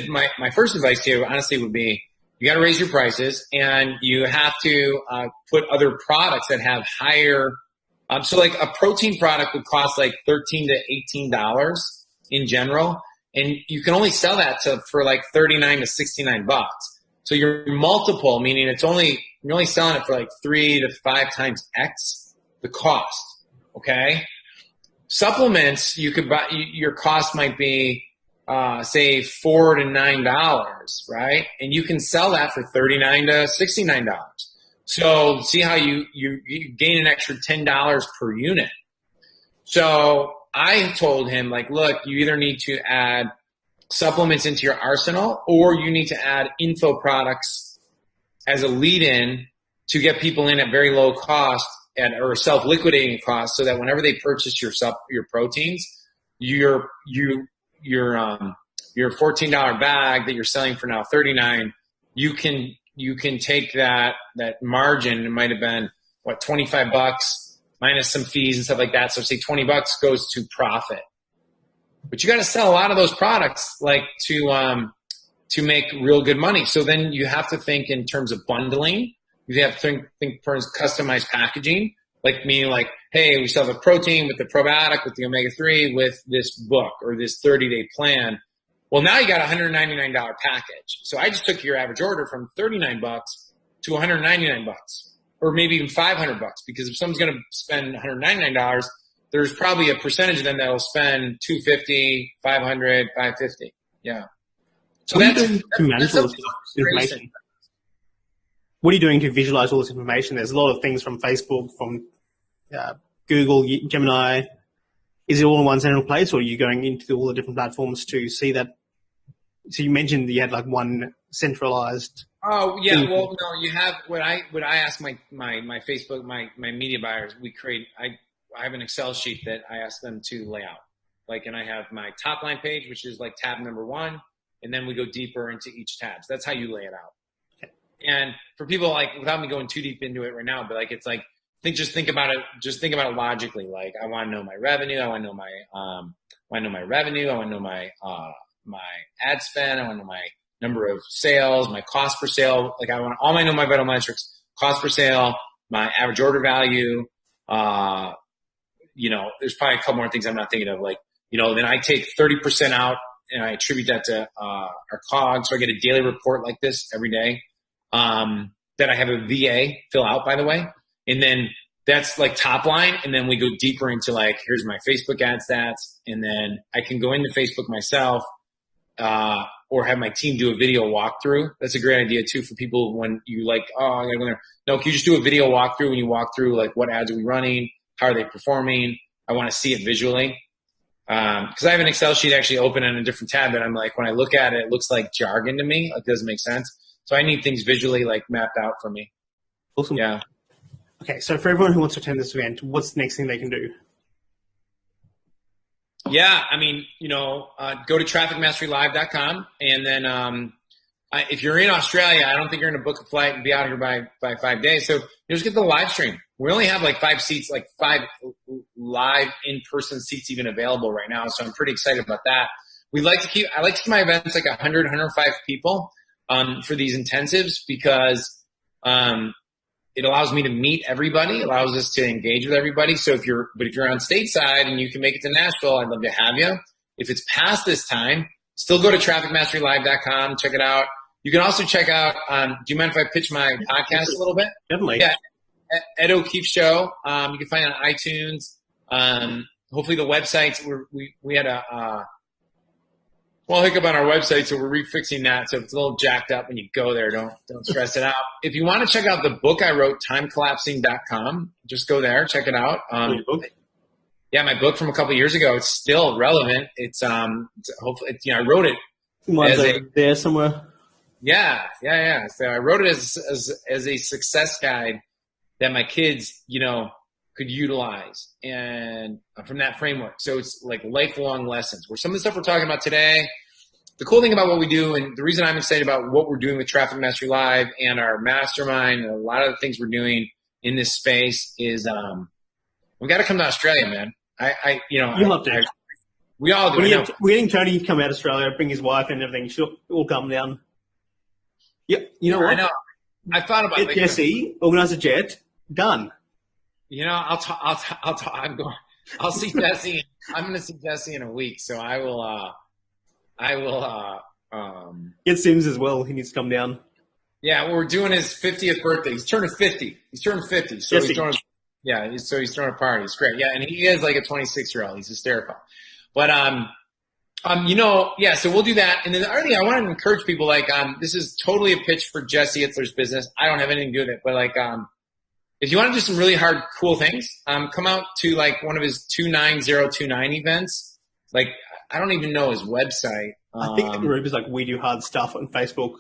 Speaker 2: my first advice to you honestly would be, you got to raise your prices, and you have to put other products that have higher. So like a protein product would cost like $13 to $18 in general. And you can only sell that for like $39 to $69. So your multiple, meaning you're only selling it for like 3 to 5 times X the cost. Okay. Supplements, you could buy, your cost might be, say $4 to $9, right? And you can sell that for $39 to $69. So see how you gain an extra $10 per unit. So I told him, like, look, you either need to add supplements into your arsenal, or you need to add info products as a lead-in to get people in at very low cost or self-liquidating cost, so that whenever they purchase your proteins, your $14 bag that you're selling for now $39, you can take that margin. It might have been what, $25 minus some fees and stuff like that. So say $20 goes to profit, but you got to sell a lot of those products like to make real good money. So then you have to think in terms of bundling. You have to think for customized packaging, like meaning like, hey, we sell the protein with the probiotic, with the omega-3, with this book or this 30-day plan. Well, now you got a $199 package. So I just took your average order from $39 to $199. Or maybe even $500, because if someone's going to spend $199, there's probably a percentage of them that will spend $250, $500, $550. Yeah. So
Speaker 1: what are you doing to manage all this information? What are you doing to visualize all this information? There's a lot of things from Facebook, from Google, Gemini. Is it all in one central place, or are you going into all the different platforms to see that? So you mentioned you had like one centralized.
Speaker 2: Oh yeah, well no, you have what I ask my Facebook, my media buyers. I have an Excel sheet that I ask them to lay out. Like, and I have my top line page, which is like tab number 1, and then we go deeper into each tab. So that's how you lay it out. Okay. And for people, like, without me going too deep into it right now, but like, it's like, think about it logically. Like, I want to know my revenue. I want to know my revenue. I want to know my ad spend. I want to know my number of sales, my cost per sale. Like I want all my vital metrics, cost per sale, my average order value. There's probably a couple more things I'm not thinking of. Like, then I take 30% out and I attribute that to, our COGS. So I get a daily report like this every day, that I have a VA fill out, by the way. And then that's like top line. And then we go deeper into like, here's my Facebook ad stats. And then I can go into Facebook myself, or have my team do a video walkthrough. That's a great idea too for people when you like, oh, I gotta go there. No, can you just do a video walkthrough when you walk through like what ads are we running? How are they performing? I want to see it visually. Cause I have an Excel sheet actually open in a different tab that I'm like, when I look at it, it looks like jargon to me. It doesn't make sense. So I need things visually like mapped out for me.
Speaker 1: Awesome.
Speaker 2: Yeah.
Speaker 1: Okay. So for everyone who wants to attend this event, what's the next thing they can do?
Speaker 2: Yeah. I mean, go to trafficmasterylive.com. And then, if you're in Australia, I don't think you're going to book a flight and be out here by 5 days. So just get the live stream. We only have like 5 seats, like 5 live in-person seats even available right now. So I'm pretty excited about that. I like to keep my events like 100, 105 people, for these intensives because, it allows me to meet everybody, allows us to engage with everybody. So if you're on stateside and you can make it to Nashville, I'd love to have you. If it's past this time, still go to trafficmasterylive.com, check it out. You can also check out, do you mind if I pitch my podcast a little bit?
Speaker 1: Definitely.
Speaker 2: Yeah. Ed O'Keefe Show. You can find it on iTunes. Hopefully the websites, we had a hiccup on our website, so we're refixing that. So if it's a little jacked up when you go there, don't stress it out. If you want to check out the book I wrote, timecollapsing.com, just go there, check it out. Yeah, my book from a couple of years ago, it's still relevant. It's hopefully, I wrote it.
Speaker 1: There somewhere.
Speaker 2: Yeah. So I wrote it as a success guide that my kids, could utilize and from that framework. So it's like lifelong lessons where some of the stuff we're talking about today, the cool thing about what we do and the reason I'm excited about what we're doing with Traffic Mastery Live and our mastermind and a lot of the things we're doing in this space is, we got to come to Australia, man.
Speaker 1: You love to.
Speaker 2: We all do.
Speaker 1: We're getting Tony to come out to Australia, bring his wife and everything. She'll all come down. Yep. You know what?
Speaker 2: I know. I thought about it.
Speaker 1: Jesse, organize a jet. Done.
Speaker 2: I'll see Jesse. I'm going to see Jesse in a week. So I will,
Speaker 1: get Sims as well. He needs to come down.
Speaker 2: Yeah. Well, we're doing his 50th birthday. He's turning 50. So
Speaker 1: Jesse.
Speaker 2: he's throwing a party. It's great. Yeah. And he is like a 26-year-old. He's hysterical. But, so we'll do that. And then the other thing I wanted to encourage people, this is totally a pitch for Jesse Itzler's business. I don't have anything to do with it, but if you want to do some really hard, cool things, come out to like one of his 29029 events. Like, I don't even know his website.
Speaker 1: I think the group is like We Do Hard Stuff on Facebook.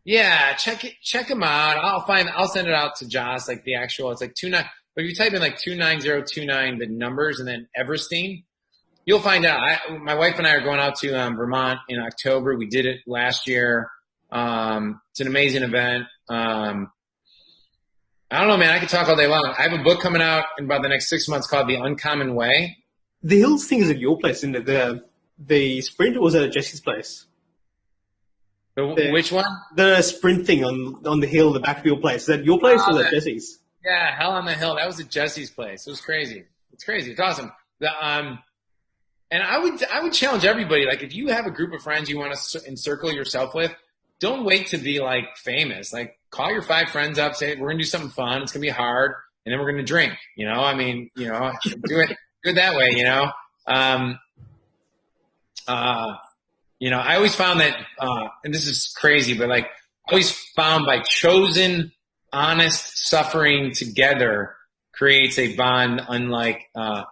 Speaker 2: Yeah, check him out. I'll send it out to Josh, like the actual, it's like 29, but if you type in like 29029, the numbers and then Everstein, you'll find out. My wife and I are going out to Vermont in October. We did it last year. It's an amazing event. I don't know, man. I could talk all day long. I have a book coming out in about the next 6 months called The Uncommon Way.
Speaker 1: The Hills thing is at your place, isn't it? The sprint, or was it at Jesse's place?
Speaker 2: Which one?
Speaker 1: The sprint thing on the hill, the back of your place. Is that your place or is that Jesse's?
Speaker 2: Yeah, Hell on the Hill. That was at Jesse's place. It was crazy. It's crazy. It's awesome. And I would challenge everybody. Like, if you have a group of friends you want to encircle yourself with, don't wait to be like famous. Like, call your 5 friends up, say, we're going to do something fun. It's going to be hard. And then we're going to drink, do it that way, I always found that, and this is crazy, but like, I always found by chosen, honest suffering together creates a bond unlike,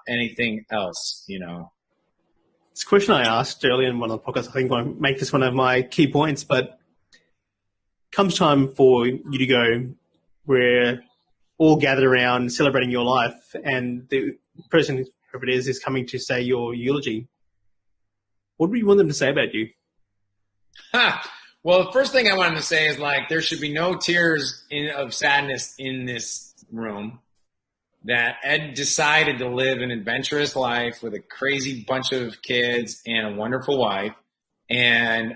Speaker 2: anything else,
Speaker 1: It's a question I asked earlier in one of the podcasts. I think I want to make this one of my key points, but comes time for you to go, we're all gathered around celebrating your life, and the person, whoever it is coming to say your eulogy. What would you want them to say about you?
Speaker 2: Well, the first thing I wanted to say is like, there should be no tears of sadness in this room. That Ed decided to live an adventurous life with a crazy bunch of kids and a wonderful wife. and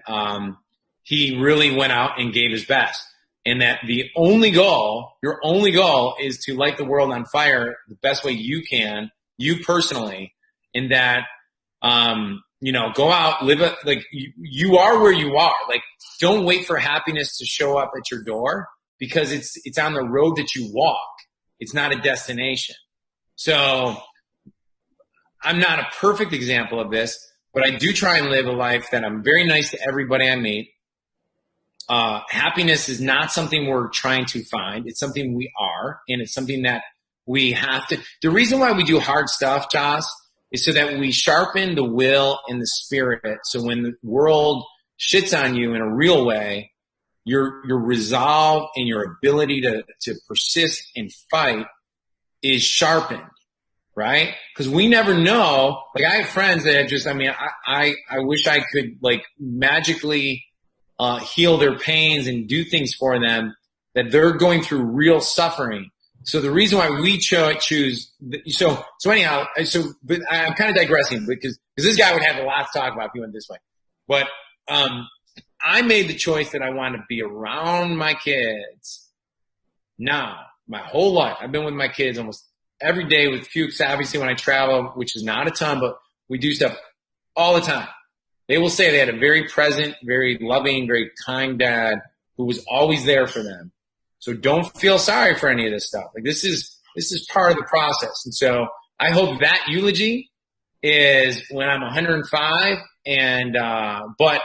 Speaker 2: he really went out and gave his best. And that the only goal, your only goal, is to light the world on fire the best way you can, you personally, and that, go out, live it, like you are where you are. Like, don't wait for happiness to show up at your door, because it's on the road that you walk. It's not a destination. So I'm not a perfect example of this, but I do try and live a life that I'm very nice to everybody I meet. Happiness is not something we're trying to find. It's something we are, and it's something that we have to. The reason why we do hard stuff, Joss, is so that we sharpen the will and the spirit. So when the world shits on you in a real way, your resolve and your ability to persist and fight is sharpened, right? Because we never know. Like, I have friends that have just, I wish I could like magically heal their pains and do things for them, that they're going through real suffering. So the reason why we choose, so anyhow, but I'm kind of digressing because this guy would have a lot to talk about if he went this way. But I made the choice that I want to be around my kids now, my whole life. I've been with my kids almost every day, with few, obviously when I travel, which is not a ton, but we do stuff all the time. They will say they had a very present, very loving, very kind dad who was always there for them. So don't feel sorry for any of this stuff. Like, this is part of the process. And so I hope that eulogy is when I'm 105 but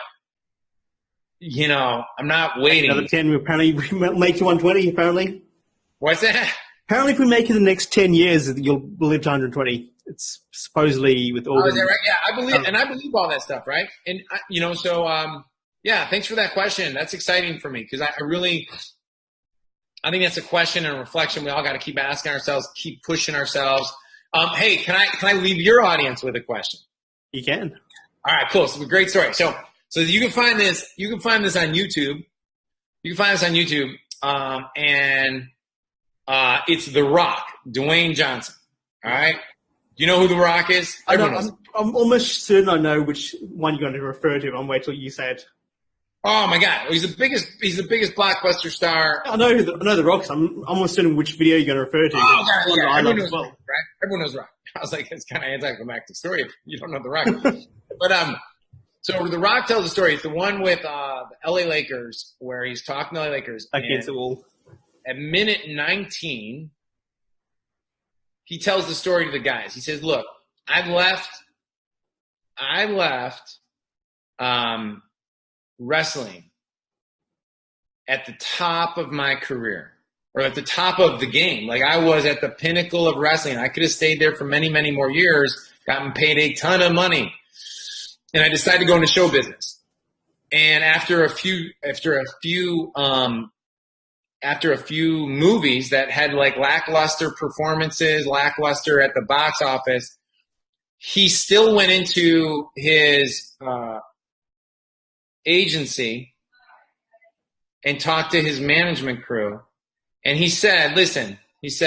Speaker 2: I'm not waiting.
Speaker 1: Another 10, apparently we make you 120, apparently.
Speaker 2: What's that?
Speaker 1: Apparently if we make it the next 10 years, you'll live to 120. It's supposedly with all.
Speaker 2: Oh, is that right? Yeah, I believe all that stuff, right? And thanks for that question. That's exciting for me, because I think that's a question and a reflection we all got to keep asking ourselves, keep pushing ourselves. Hey, can I leave your audience with a question?
Speaker 1: You can.
Speaker 2: All right, cool. So, a great story. So you can find this. You can find this on YouTube. And it's The Rock, Dwayne Johnson. All right. Do you know who The Rock is?
Speaker 1: I'm almost certain I know which one you're going to refer to. I'll wait till you say it.
Speaker 2: Oh my God, he's the biggest blockbuster star.
Speaker 1: I know The Rock. I'm almost certain which video you're going to refer to.
Speaker 2: Oh, yeah. Everyone knows Rock, right? Everyone knows Rock. I was like, it's kind of anticlimactic story if you don't know The Rock. But so The Rock tells a story. It's the one with the LA Lakers, where he's talking to LA Lakers.
Speaker 1: Against the wall.
Speaker 2: At minute 19, he tells the story to the guys. He says, "Look, I left wrestling at the top of my career, or at the top of the game. Like, I was at the pinnacle of wrestling. I could have stayed there for many, many more years, gotten paid a ton of money. And I decided to go into show business. And after a few movies that had like lackluster performances, lackluster at the box office, he still went into his agency and talked to his management crew. And he said, listen, here's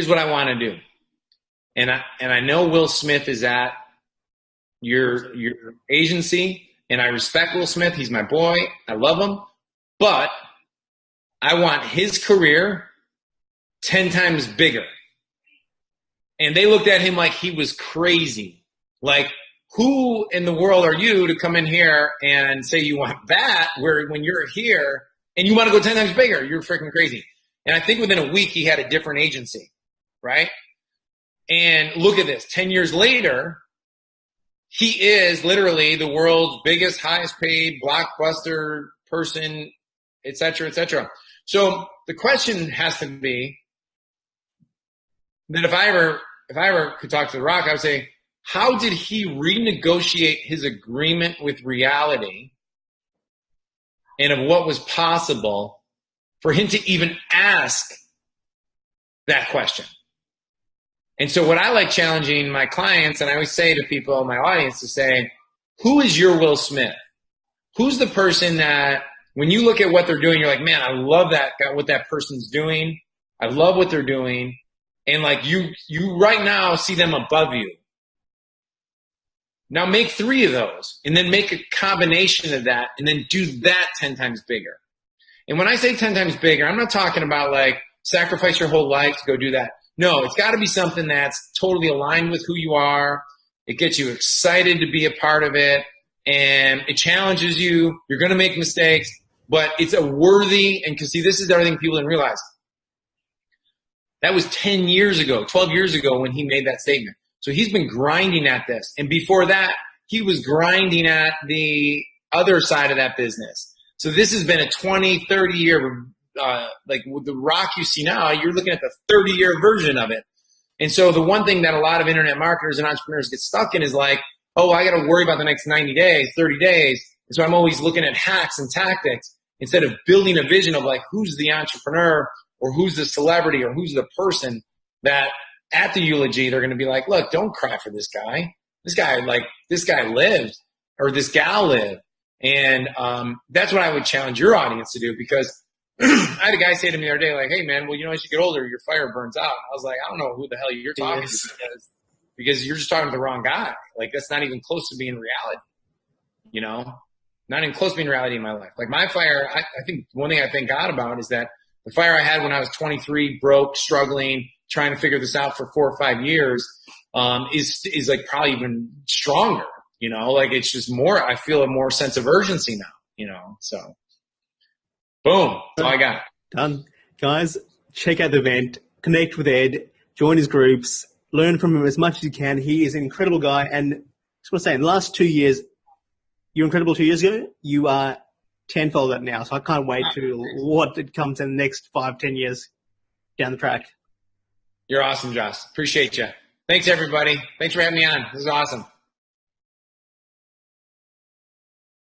Speaker 2: what I want to do. And I know Will Smith is at your agency, and I respect Will Smith. He's my boy. I love him. But I want his career 10 times bigger. And they looked at him like he was crazy. Like, who in the world are you to come in here and say you want that, where when you're here and you want to go 10 times bigger? You're freaking crazy. And I think within a week he had a different agency, right? And look at this. 10 years later, he is literally the world's biggest, highest paid blockbuster person, et cetera, et cetera. So the question has to be that if I ever could talk to The Rock, I would say, how did he renegotiate his agreement with reality and of what was possible for him to even ask that question? And so what I like challenging my clients, and I always say to people in my audience, to say, who is your Will Smith? Who's the person that when you look at what they're doing, you're like, man, I love what that person's doing. I love what they're doing. And like you right now see them above you. Now make 3 of those and then make a combination of that and then do that 10 times bigger. And when I say 10 times bigger, I'm not talking about like sacrifice your whole life to go do that. No, it's got to be something that's totally aligned with who you are. It gets you excited to be a part of it, and it challenges you. You're going to make mistakes, but it's a worthy, and because see, this is everything people didn't realize. That was 10 years ago, 12 years ago when he made that statement. So he's been grinding at this. And before that, he was grinding at the other side of that business. So this has been a 20, 30 year, like with the rock you see now, you're looking at the 30-year version of it. And so the one thing that a lot of internet marketers and entrepreneurs get stuck in is like, oh, I got to worry about the next 90 days, 30 days. And so I'm always looking at hacks and tactics instead of building a vision of like, who's the entrepreneur or who's the celebrity or who's the person that at the eulogy, they're going to be like, look, don't cry for this guy. This guy lived, or this gal lived. And that's what I would challenge your audience to do, because I had a guy say to me the other day, like, hey, man, well, you know, as you get older, your fire burns out. I was like, I don't know who the hell you're talking to, because you're just talking to the wrong guy. Like, that's not even close to being reality, you know? Not even close to being reality in my life. Like, my fire, I think one thing I thank God about is that the fire I had when I was 23, broke, struggling, trying to figure this out for 4 or 5 years, is like probably even stronger, you know, like it's just more, I feel a more sense of urgency now, you know, so boom, that's all I got.
Speaker 1: Done. Guys, check out the event, connect with Ed, join his groups, learn from him as much as you can. He is an incredible guy. And I just want to say, in the last 2 years, you're incredible 2 years ago. You are tenfold that now. So I can't wait to what it comes in the next 5, 10 years down the track.
Speaker 2: You're awesome, Josh. Appreciate you. Thanks, everybody. Thanks for having me on. This is awesome.